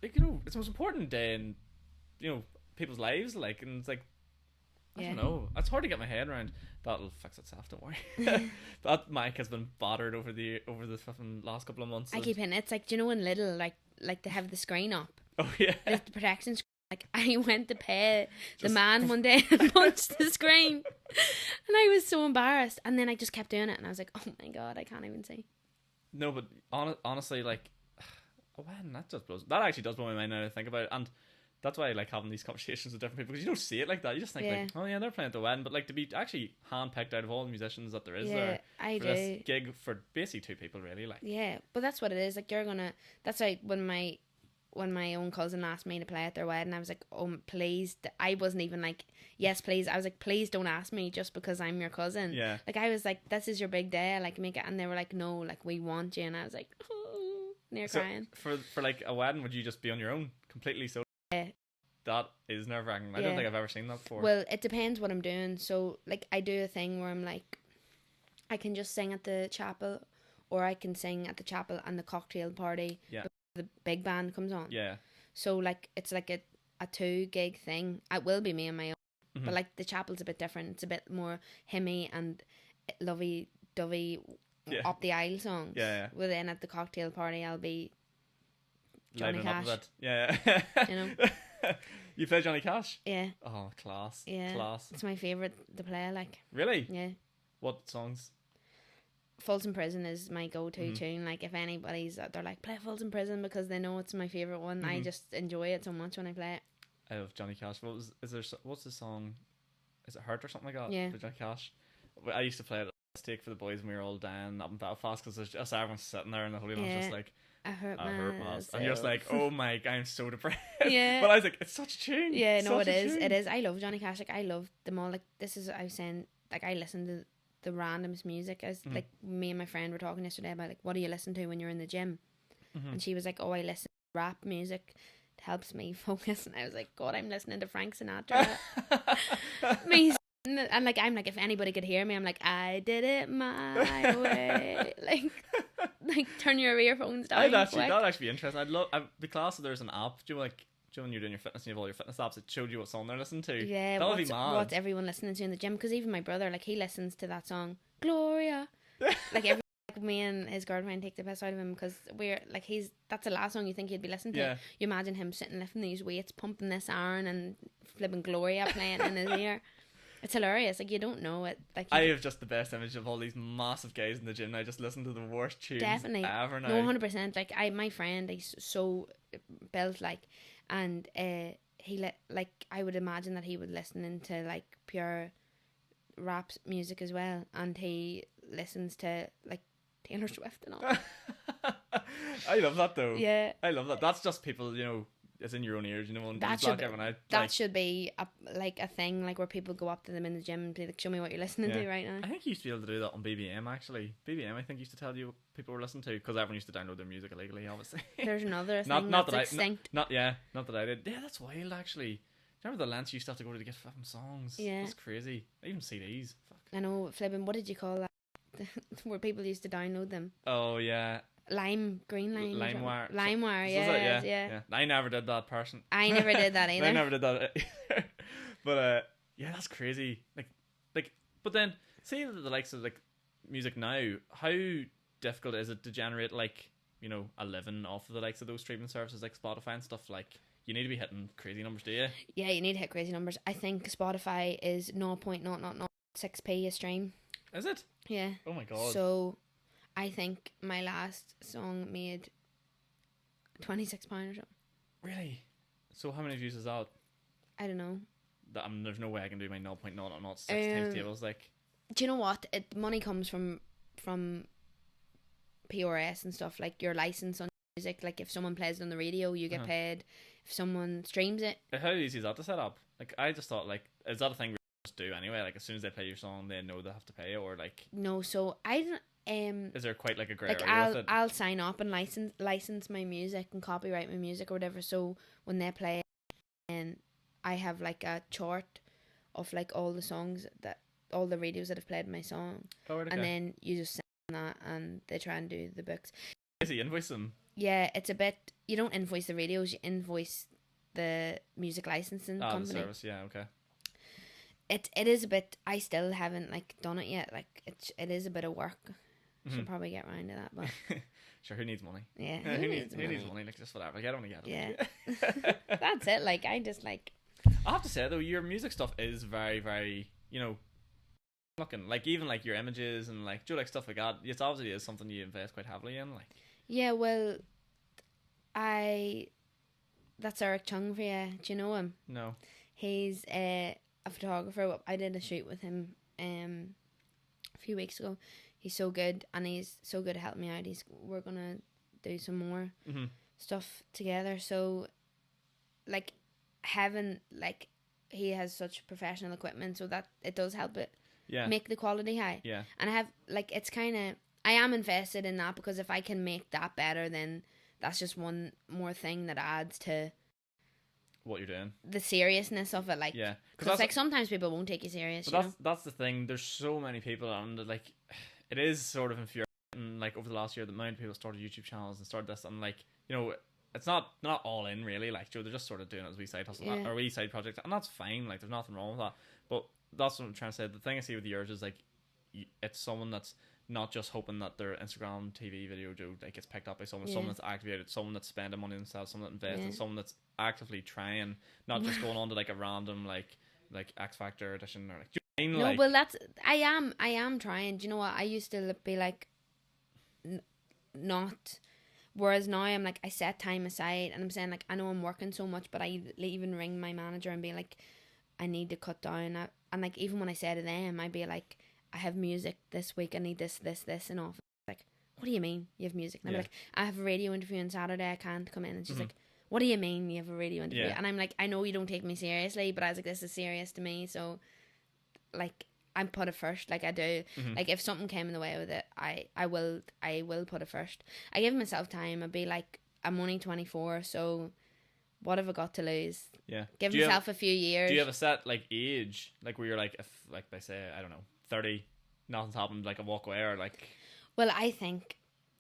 like, you know, it's the most important day in, you know, people's lives, like, and it's like, I don't know, it's hard to get my head around. That'll fix itself, don't worry. That mic has been battered over the fucking last couple of months. I keep hitting it. It's like, do you know in Lidl, like they have the screen up? Oh yeah, the protection screen. Like I went to pay the man one day and punched the screen, and I was so embarrassed. And then I just kept doing it, and I was like, oh my god, I can't even see. No, but honestly, like, when that actually does blow my mind now to think about it, and that's why I like having these conversations with different people, because you don't see it like that. You just think like, oh yeah, they're playing at the wedding, but like to be actually handpicked out of all the musicians that there is there for this gig for basically two people, really, like. Yeah, but that's what it is. Like that's why when my own cousin asked me to play at their wedding, I was like, oh please. I wasn't even like, yes please. I was like, please don't ask me just because I'm your cousin. Yeah. Like I was like, this is your big day. Like make it, and they were like, no, like we want you, and I was like, oh, near crying. For like a wedding, would you just be on your own completely? So. Yeah. That is nerve-wracking. I don't think I've ever seen that before. Well, it depends what I'm doing. So, like, I do a thing where I'm like, I can just sing at the chapel, or I can sing at the chapel and the cocktail party. Yeah. The big band comes on. Yeah. So, like, it's like a 2-gig thing. It will be me and my own. Mm-hmm. But, like, the chapel's a bit different. It's a bit more hymny and lovey-dovey up the aisle songs. Yeah. Well, then at the cocktail party, I'll be Johnny Cash. Yeah. You know? You play Johnny Cash? Yeah. Oh, class. Yeah. Class. It's my favourite to play, like. Really? Yeah. What songs? Folsom Prison is my go-to tune. Like, if anybody's, they're like, play Folsom Prison because they know it's my favourite one. I just enjoy it so much when I play it. I love Johnny Cash. What's the song? Is it Hurt or something like that? Yeah. The Johnny Cash. I used to play it at Steak for the boys when we were all down up in Belfast because just everyone's sitting there and the Holy Land's just like, I hurt myself. And you're just like, oh my God, I'm so depressed. Yeah. But I was like, it's such a tune. Yeah, It's no, such it a is. tune. It is. I love Johnny Cash. Like, I love them all. Like, this is, I was saying, like, I listen to the randomest music. As like, me and my friend were talking yesterday about, like, what do you listen to when you're in the gym? And she was like, oh, I listen to rap music. It helps me focus. And I was like, God, I'm listening to Frank Sinatra. Me. And like, I'm like, if anybody could hear me, I'm like, I did it my way. like turn your earphones down. That'd actually be interesting. I'd be class if there's an app. Do you like? When you're doing your fitness and you have all your fitness apps, it showed you what song they're listening to. Yeah, that would be mad. What's everyone listening to in the gym? Because even my brother, like, he listens to that song Gloria. Like, me and his girlfriend take the piss out of him because we're like, that's the last song you think he'd be listening to. Yeah. You imagine him sitting lifting these weights, pumping this iron, and flipping Gloria playing in his ear. It's hilarious. Like, you don't know it. Like, I have just the best image of all these massive guys in the gym. I just listen to the worst tunes definitely ever now. No, 100%. Like, my friend, he's so built, like, and I would imagine that he would listen into like pure rap music as well, and he listens to like Taylor Swift and all. I love that though. Yeah, I love that. That's just people, it's in your own ears, and that should block everyone out. That should be a thing, like, where people go up to them in the gym and be like, show me what you're listening to right now. I think you used to be able to do that on BBM actually. BBM, I think, used to tell you what people were listening to because everyone used to download their music illegally, obviously. There's another thing that's extinct. Not that I did. Yeah, that's wild actually. Remember the lengths you used to have to go to get fucking songs? Yeah, that's crazy. Even CDs. Fuck. I know, flipping. What did you call that? Where people used to download them. Oh yeah. LimeWire, yeah. I never did that, person. I never did that either. I never did that either. But yeah, that's crazy. Like, but then see the likes of like music now. How difficult is it to generate like a living off of the likes of those streaming services like Spotify and stuff? Like, you need to be hitting crazy numbers, do you? Yeah, you need to hit crazy numbers. I think Spotify is 0.006p a stream. Is it? Yeah. Oh my God. So I think my last song made £26 or something. Really? So how many views is that? I don't know. There's no way I can do my 0.006 times tables. Like, do you know what? Money comes from PRS and stuff, like your license on music. Like, if someone plays it on the radio, you get paid. If someone streams it. How easy is that to set up? Like, I just thought, like, is that a thing we just do anyway? Like, as soon as they play your song, they know they have to pay, or like. No, so I don't. Is there quite like a grey like area with it? I'll sign up and license my music and copyright my music or whatever. So when they play, and I have like a chart of like all the songs all the radios that have played my song. Oh, right, okay. And then you just send that and they try and do the books. Is he invoice them? Yeah, it's a bit. You don't invoice the radios, you invoice the music licensing company. The service, yeah, okay. It is a bit. I still haven't like done it yet. Like, it is a bit of work. Should probably get around to that, but sure, who needs money? Yeah, who needs money? Like, just whatever. Get it when you get it. Yeah, that's it. Like, I just like. I have to say though, your music stuff is very, very, looking like, even like your images and like, do you like stuff like that? It's obviously is something you invest quite heavily in, like. Yeah, well, that's Eric Chung for you. Do you know him? No. He's a photographer. I did a shoot with him a few weeks ago. He's so good, and he's so good at helping me out. We're gonna do some more stuff together. So, like, having like, he has such professional equipment, so that it does help it make the quality high. Yeah. And I have like, it's kind of, I am invested in that, because if I can make that better, then that's just one more thing that adds to what you're doing, the seriousness of it. Like, yeah, because like sometimes people won't take you serious. But that's the thing. There's so many people, and like, it is sort of infuriating. Like, over the last year, the amount of people started YouTube channels and started this, and like, it's not all in really. Like, they're just sort of doing it as a wee side hustle or a wee side project, and that's fine. Like, there's nothing wrong with that. But that's what I'm trying to say. The thing I see with yours is like, it's someone that's not just hoping that their Instagram TV video like gets picked up by someone, Yeah. someone that's activated, someone that's spending money themselves, someone that invested, Yeah. someone that's actively trying, not just going on to like a random like X Factor edition or like. Do you know what I mean? No, well, that's I am trying. Do you know what? I used to be like, not. Whereas now I'm like, I set time aside, and I'm saying like, I know I'm working so much, but I even ring my manager and be like, I need to cut down. And like, even when I say to them, I'd be like, I have music this week. I need this, and off. Like, what do you mean you have music? And I'm like, I have a radio interview on Saturday. I can't come in. And she's like, what do you mean you have a radio interview? Yeah. And I'm like, I know you don't take me seriously, but I was like, this is serious to me. So, like, I put it first. Like, I do. Like, if something came in the way with it, I will put it first. I give myself time. I'd be like, I'm only 24, so what have I got to lose? Yeah. Give myself a few years. Do you have a set like age, like where you're like, if like they say, I don't know, 30, nothing's happened, like a walk away, or like? Well, I think.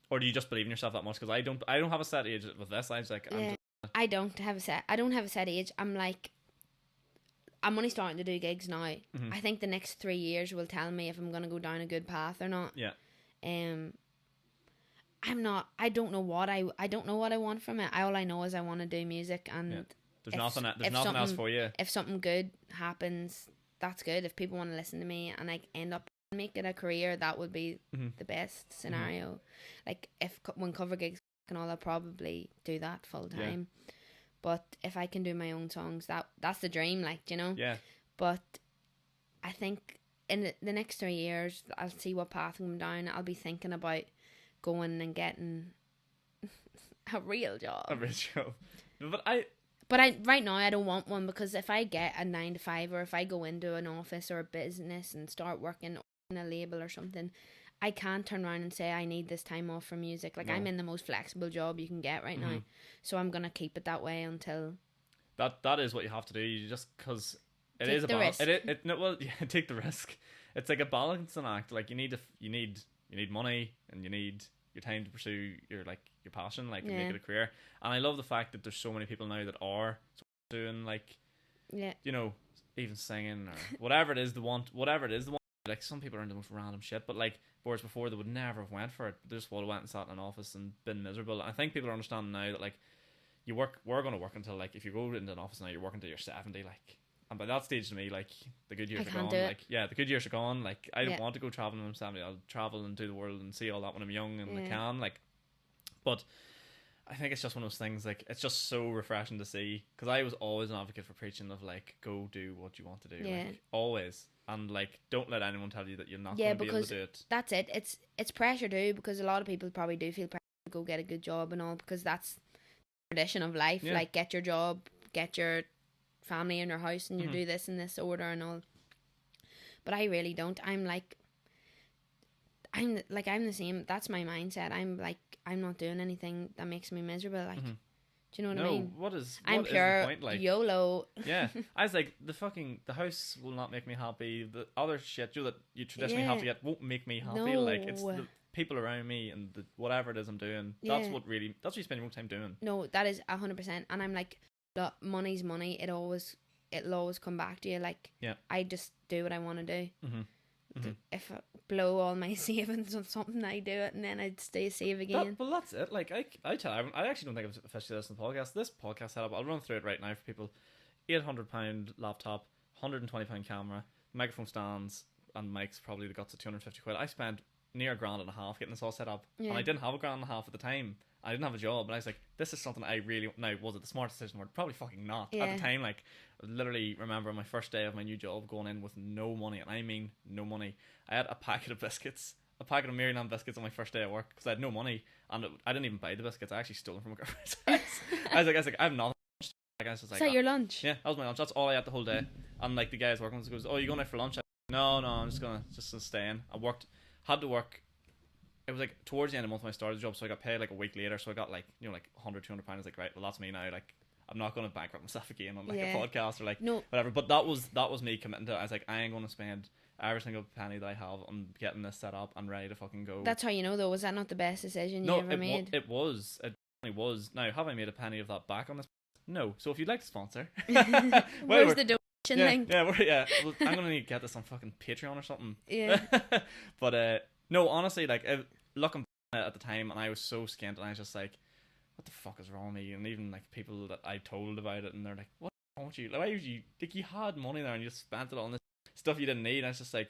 Or do you just believe in yourself that much? Because I don't have a set age with this. I was like, Yeah, I don't have a set age. I'm like, I'm only starting to do gigs now. I think the next 3 years will tell me if I'm gonna go down a good path or not. Yeah. I'm not. I don't know what I don't know what I want from it. All I know is I want to do music, and there's nothing else for you. If something good happens, that's good. If people want to listen to me and I end up make it a career, that would be the best scenario. Like when cover gigs and all, I'll probably do that full time. Yeah. But if I can do my own songs, that's the dream, like, you know. Yeah. But I think in the next 3 years, I'll see what path I'm down. I'll be thinking about going and getting a real job. A real job. But right now I don't want one, because if I get a 9 to 5, or if I go into an office or a business and start working on a label or something, I can't turn around and say I need this time off from music. Like, no. I'm in the most flexible job you can get right now, so I'm gonna keep it that way until. That is what you have to do. You just, because it take is a balance. Take the risk. It's like a balancing act. Like you need money, and you need your time to pursue your passion, like and make it a career. And I love the fact that there's so many people now that are doing you know, even singing or whatever it is they want. Like, some people are into the most random shit, but like, whereas before they would never have went for it. They just would have went and sat in an office and been miserable. I think people are understanding now that like, we're going to work until, like, if you go into an office now, you're working until you're 70, like. And by that stage, to me, like, the good years are gone. Like, yeah, the good years are gone. Like, I don't want to go traveling when I'm 70. I'll travel and do the world and see all that when I'm young and I can. Like, but I think it's just one of those things. Like, it's just so refreshing to see, because I was always an advocate for preaching of like, go do what you want to do. Like, always. And like, don't let anyone tell you that you're not going to be able to do it. That's it. It's pressure too, because a lot of people probably do feel pressure to go get a good job and all, because that's the tradition of life. Like, get your job, get your family in your house, and you do this in this order and all. But I really don't. I'm the same. That's my mindset. I'm like, I'm not doing anything that makes me miserable. Like, do you know what I mean? I'm pure the point? Like, YOLO. Yeah. I was like, the house will not make me happy. The other shit that you traditionally have to get won't make me happy. No. Like, it's the people around me and whatever it is I'm doing. That's what you spend your own time doing. No, that is 100%. And I'm like, look, money's money. It'll always come back to you. Like, I just do what I want to do. If I blow all my savings on something, I do it, and then I'd stay save again. Well, that's it. Like, I tell everyone, I actually don't think I've officially listened to the podcast. This podcast setup, I'll run through it right now for people. £800 laptop, £120 camera, microphone stands, and mics, probably the guts of £250. I spent near £1,500 getting this all set up, and I didn't have £1,500 at the time. I didn't have a job, and I was like, this is something I really... Now, was it the smart decision word? Probably fucking not. At the time, like, I literally remember my first day of my new job going in with no money, and I mean no money. I had a packet of biscuits, a packet of Maryland biscuits on my first day at work, because I had no money, and I didn't even buy the biscuits. I actually stole them from a girlfriend's house. I was like, I have nothing. I was like, is that your lunch? Yeah, that was my lunch. That's all I had the whole day. And like, the guy I was working with goes, oh, you going out for lunch? No, I'm just gonna stay in. Had to work. It was like towards the end of the month when I started the job, so I got paid like a week later, so I got like, you know, like £100, £200. I was like, right, well, that's me now. Like, I'm not going to bankrupt myself again on like a podcast or like whatever. But that was me committing to it. I was like, I ain't going to spend every single penny that I have on getting this set up and ready to fucking go. That's how you know, though. Was that not the best decision you ever made? It was. It definitely was. Now, have I made a penny of that back on this? No. So if you'd like to sponsor, where's the donation link? Yeah. Well, I'm going to need to get this on fucking Patreon or something. Yeah. But No, honestly, like looking back at the time, and I was so skint, and I was just like, what the fuck is wrong with me? And even like people that I told about it, and they're like, what's wrong with you? Like, why would you, like, you had money there and you just spent it on this stuff you didn't need. And it's just like,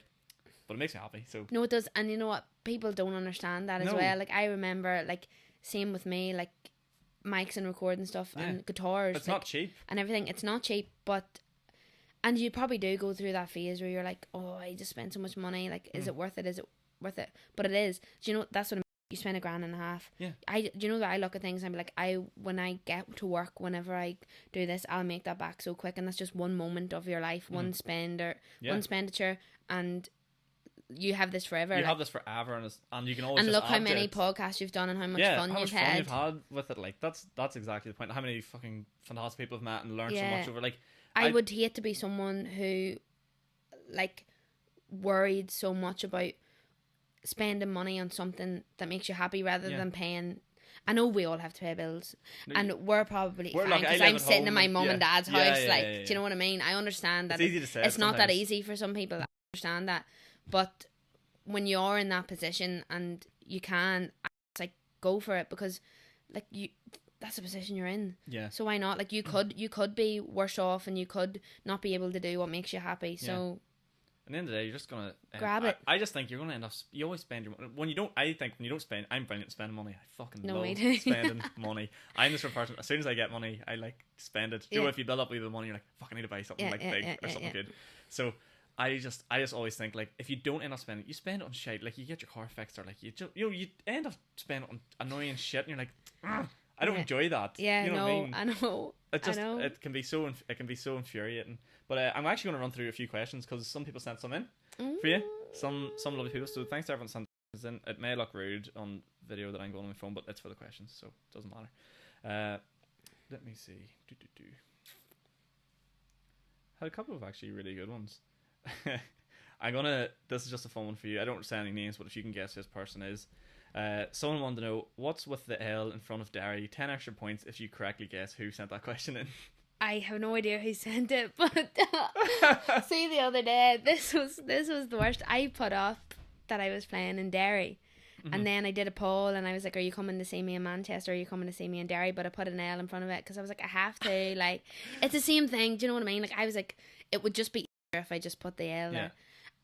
but it makes me happy. So no, it does. And you know what, people don't understand that as well. Like, I remember, like, same with me, like mics and recording stuff and guitars, it's like, not cheap and everything. It's not cheap, but and you probably do go through that phase where you're like, oh, I just spent so much money, like, is it worth it? Is it worth it? But it is. Do you know, that's what you spend $1.50. Yeah. Do you know that I look at things and I'm like, when I get to work, whenever I do this, I'll make that back so quick. And that's just one moment of your life, one expenditure, and you have this forever. You have this forever, and you can always. And just look how many podcasts you've done and how much fun you've had with it. Like, that's exactly the point. How many fucking fantastic people have met and learned so much over. Like, I would hate to be someone who, like, worried so much about spending money on something that makes you happy rather than paying. I know we all have to pay bills, and we're probably fine because I'm sitting in my mum and dad's house. Do you know what I mean? I understand that it's easy to say. It's not that easy for some people. I understand that, but when you're in that position and you can, it's like, go for it, because like that's the position you're in. Yeah. So why not? Like, you could be worse off, and you could not be able to do what makes you happy. So. At the end of the day, you're just gonna grab it. I just think you're gonna end up. You always spend your money when you don't. I think when you don't spend, I'm brilliant at spending money. I fucking love spending money. I'm this sort of person. As soon as I get money, I like spend it. You know, if you build up with the money, you're like, fuck, I need to buy something big or something good. So I just always think, like, if you don't end up spending, you spend it on shit. Like, you get your car fixed, or like you end up spending it on annoying shit, and you're like, I don't enjoy that. Yeah, you know what I mean? I know. It can be so infuriating. But I'm actually going to run through a few questions because some people sent some in for you. Some lovely people. So thanks to everyone sent this in. It may look rude on video that I'm going on my phone, but it's for the questions, so it doesn't matter. Let me see. Had a couple of actually really good ones. This is just a fun one for you. I don't say any names, but if you can guess who this person is. Someone wanted to know, what's with the L in front of dairy? 10 extra points if you correctly guess who sent that question in. I have no idea who sent it, but see, the other day, this was the worst. I put up that I was playing in Derry, and then I did a poll, and I was like, are you coming to see me in Manchester, or are you coming to see me in Derry? But I put an L in front of it because I was like, I have to, like, it's the same thing, do you know what I mean? Like, I was like, it would just be easier if I just put the L there.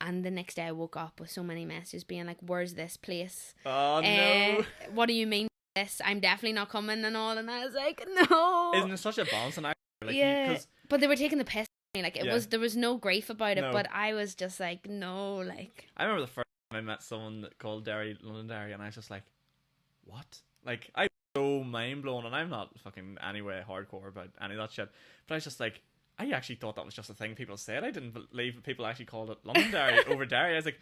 And the next day I woke up with so many messages being like, where's this place? Oh, no. What do you mean this? I'm definitely not coming and all. And I was like, no. Isn't it such a balancing act? Like, but they were taking the piss. Like, there was no grief about it, but I was just like, no, like. I remember the first time I met someone that called Derry London Derry, and I was just like, what? Like, I was so mind blown, and I'm not fucking anyway hardcore about any of that shit, but I was just like, I actually thought that was just a thing people said. I didn't believe that people actually called it Londonderry over Derry. I was like,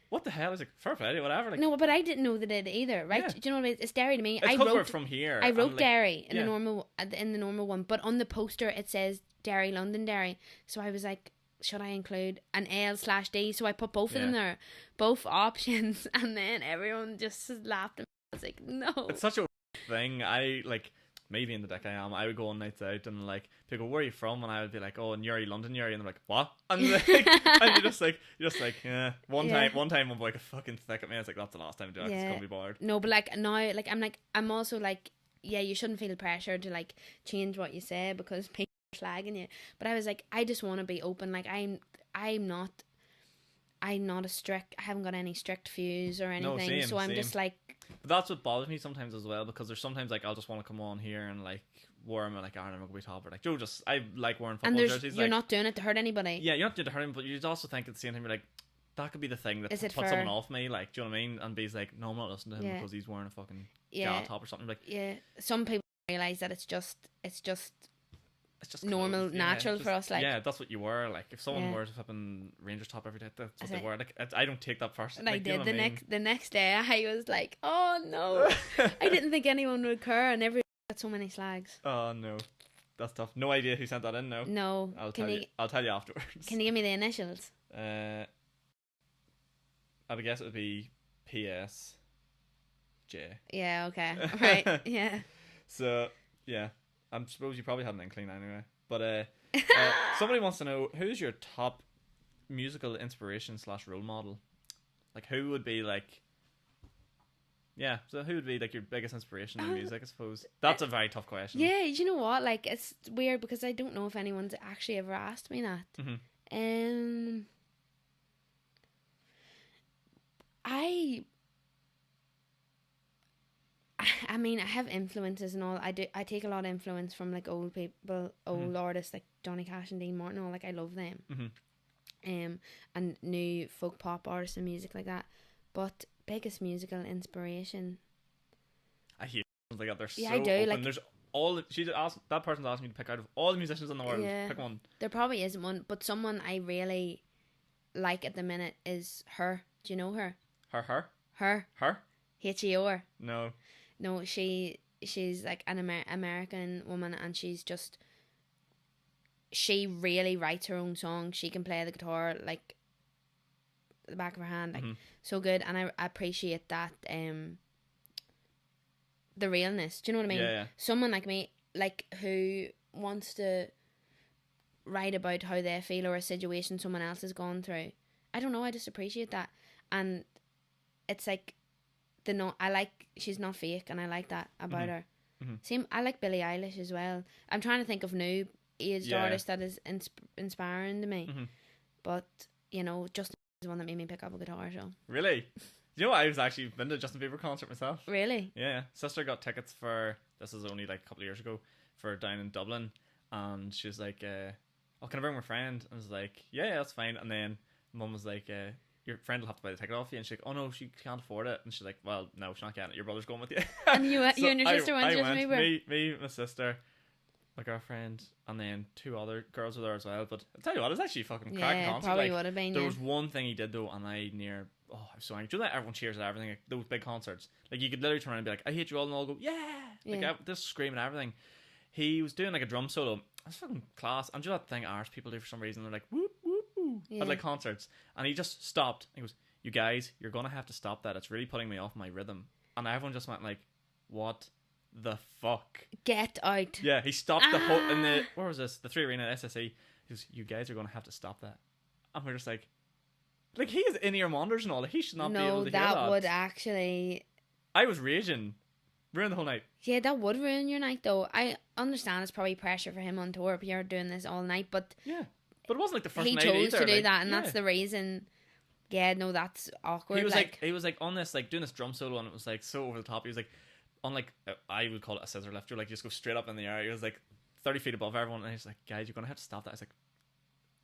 what the hell? I was like, fair play, whatever. Like, no, but I didn't know they did either, right? Yeah. Do you know what it is? It's Derry to me. It's because we're from here. I wrote Derry in the normal one, but on the poster it says Derry Londonderry. So I was like, should I include an L/D? So I put both of them there, both options, and then everyone just laughed. And I was like, no. It's such a thing. I like. Maybe in the dick I am. I would go on nights out and like people go, where are you from? And I would be like, oh, Newry, Londonderry, and they're like, what? And like, and you're just like, yeah. One time, one boy could fucking thick at me. I was like, that's the last time I do it. It's gonna be bored. No, but like now, like I'm also like, yeah, you shouldn't feel pressure to like change what you say because people are slagging you. But I was like, I just want to be open. Like I'm not a strict. I haven't got any strict views or anything. No, I'm just like. But that's what bothers me sometimes as well, because there's sometimes like I'll just want to come on here and like wear them like, I'm never gonna be top, or like Joe, just I like wearing football jerseys. You're not doing it to hurt anybody. Yeah, you're not doing it to hurt him, but you also think at the same time you're like, that could be the thing that puts someone off me. Like, do you know what I mean? And B's like, no, I'm not listening to him because he's wearing a fucking gal top or something. Like, some people realize that it's just normal, natural for us. Like, yeah, that's what you wear. Like, if someone wears a flipping Rangers top every day, that's what they wear. Like, I don't take that personally. And I did the next day. I was like, oh no, I didn't think anyone would care, and everyone got so many slags. Oh no, that's tough. No idea who sent that in. No. I'll tell you afterwards. Can you give me the initials? I would guess it would be PS J. Yeah. Okay. Right. Yeah. So yeah. I suppose you probably had an inkling anyway. But somebody wants to know, who's your top musical inspiration / role model? Like, who would be like Yeah, so who would be like your biggest inspiration in music, I suppose? That's a very tough question. Yeah, you know what? Like, it's weird because I don't know if anyone's actually ever asked me that. Mm-hmm. I mean, I have influences and all. I take a lot of influence from like old people, old artists like Johnny Cash and Dean Martin. All like I love them. And new folk pop artists and music like that. But biggest musical inspiration. I hate like that. They're so I do. open. Like, there's that person's asked me to pick out of all the musicians in the world. Pick one. There probably isn't one, but someone I really like at the minute is her. Do you know her? Her. H-E-R. No, she's like an American woman, and she really writes her own songs. She can play the guitar like the back of her hand, like so good, and I appreciate that the realness. Do you know what I mean? Yeah. Someone like me, like who wants to write about how they feel or a situation someone else has gone through. I don't know. I just appreciate that, and it's like she's not fake, and I like that about her. Same. I like Billie Eilish as well. I'm trying to think of new aged artist that is inspiring to me, but you know, Justin is one that made me pick up a guitar. So really. You know what? I was actually been to a Justin Bieber concert myself. Really? Yeah. Sister got tickets for, this was only like a couple of years ago, for down in Dublin. And she was like, oh, can I bring my friend? And I was like, yeah, that's fine. And then Mum was like, your friend will have to buy the ticket off you. And she's like, oh no, she can't afford it. And she's like, well, no, she's not getting it. Your brother's going with you. And you and your sister went to Justin Bieber? Me, my sister, my girlfriend, and then 2 other girls were there as well. But I'll tell you what, it was actually fucking cracking concert. Probably would have been. There was one thing he did though, and I I'm so angry. Do you know that everyone cheers at everything? Like, those big concerts. Like, you could literally turn around and be like, I hate you all, and all go, yeah! Like, this screaming everything. He was doing like a drum solo. That's fucking class. And do you know that thing Irish people do for some reason? They're like, whoop, whoop, whoop, at like concerts. And he just stopped. He goes, you guys, you're going to have to stop that. It's really putting me off my rhythm. And everyone just went like, what the fuck? Get out. Yeah, he stopped the whole, in the, where was this? The 3 Arena SSE. He goes, you guys are going to have to stop that. And we're just like he has in-ear monitors and all. He should not be able to hear that. That would actually... I was raging. Ruined the whole night. Yeah, that would ruin your night, though. I understand it's probably pressure for him on tour if you're doing this all night, but... Yeah. But it wasn't like the first night either. He chose to do that, and that's the reason... Yeah, no, that's awkward. He was like on this, like, doing this drum solo, and it was like so over the top. He was like on like I would call it a scissor lift. You're like, just go straight up in the air. He was like 30 feet above everyone, and he's like, guys, you're gonna have to stop that. I was like,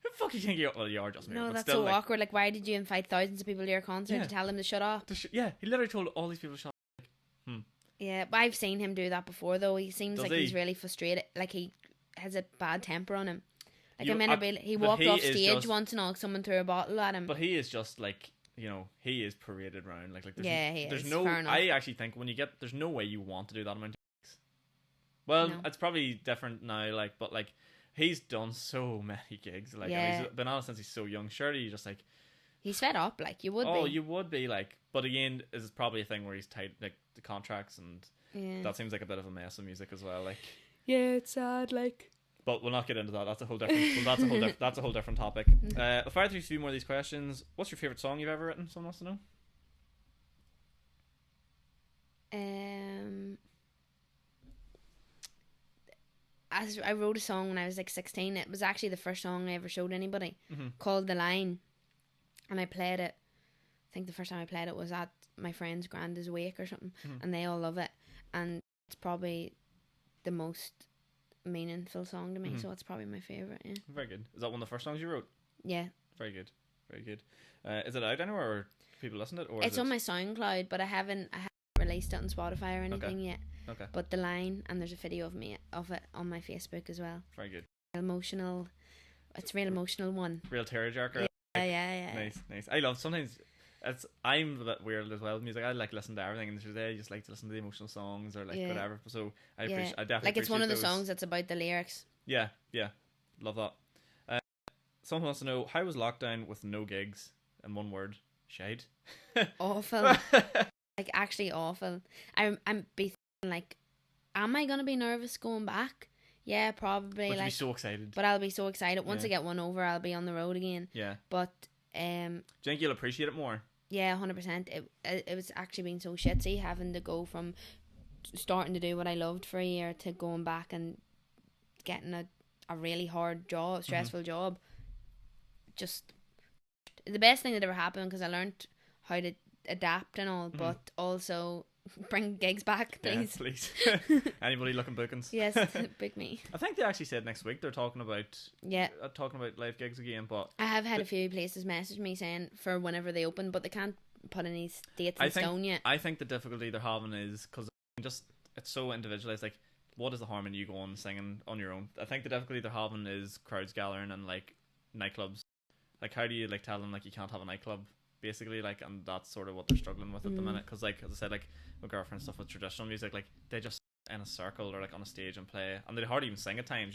who the fuck you think you are? Well, you are just me. No, that's still, so awkward. Like, why did you invite thousands of people to your concert to tell them to shut up? Yeah, he literally told all these people to shut up. Yeah, but I've seen him do that before, though. He seems he's really frustrated. Like, he has a bad temper on him. Like, he walked off stage once and someone threw a bottle at him. But he is just like, you know, he is paraded around. Like there's is. No. I actually think when you get, there's no way you want to do that amount of gigs. Well, it's probably different now. Like, but like, he's done so many gigs. Like, he's been on since he's so young. Surely you just like, he's fed up. Like, you would. Oh, you would be like. But again, is probably a thing where he's tied like the contracts, and that seems like a bit of a mess of music as well. Like, yeah, it's sad. Like. But we'll not get into that. That's a whole different. That's a whole different topic. I'll fire through a few more of these questions. What's your favorite song you've ever written? Someone wants to know. As I wrote a song when I was like 16. It was actually the first song I ever showed anybody, called "The Line," and I played it. I think the first time I played it was at my friend's granddad's wake or something, and they all love it. And it's probably the most meaningful song to me, so it's probably my favourite. Yeah. Very good. Is that one of the first songs you wrote? Yeah. Very good. Very good. Is it out anywhere, or people listen to it? Or it's on my SoundCloud, but I haven't released it on Spotify or anything yet. Okay. But The Line, and there's a video of it on my Facebook as well. Very good. Emotional. It's a real emotional one. Real tearjerker. Yeah. Nice. I love sometimes. I'm a bit weird as well with music. I like listen to everything, and today I just like to listen to the emotional songs or like whatever. So I definitely like it's one of the songs that's about the lyrics. Yeah, love that. Someone wants to know, how was lockdown with no gigs? In one word, shade. Awful. Like, actually awful. I'm be thinking, like, am I gonna be nervous going back? Yeah, probably. But you'll be so excited. But I'll be so excited. Once I get one over, I'll be on the road again. Yeah. But do you think you'll appreciate it more? Yeah, 100%. It was actually been so shitsy having to go from starting to do what I loved for a year to going back and getting a really hard job, stressful job. Just the best thing that ever happened, because I learned how to adapt and all, but also bring gigs back, please. Yeah, please. Anybody looking bookings? Yes, book me. I think they actually said next week they're talking about live gigs again, but I have had a few places message me saying for whenever they open, but they can't put any dates in stone yet. I think the difficulty they're having is because it's so individualized. Like, what is the harm in you going singing on your own? I think the difficulty they're having is crowds gathering and like nightclubs. Like, how do you like tell them like you can't have a nightclub? Basically, like, and that's sort of what they're struggling with at the minute. Because, like, as I said, like my girlfriend and stuff with traditional music, like they just in a circle or like on a stage and play, and they hardly even sing at times.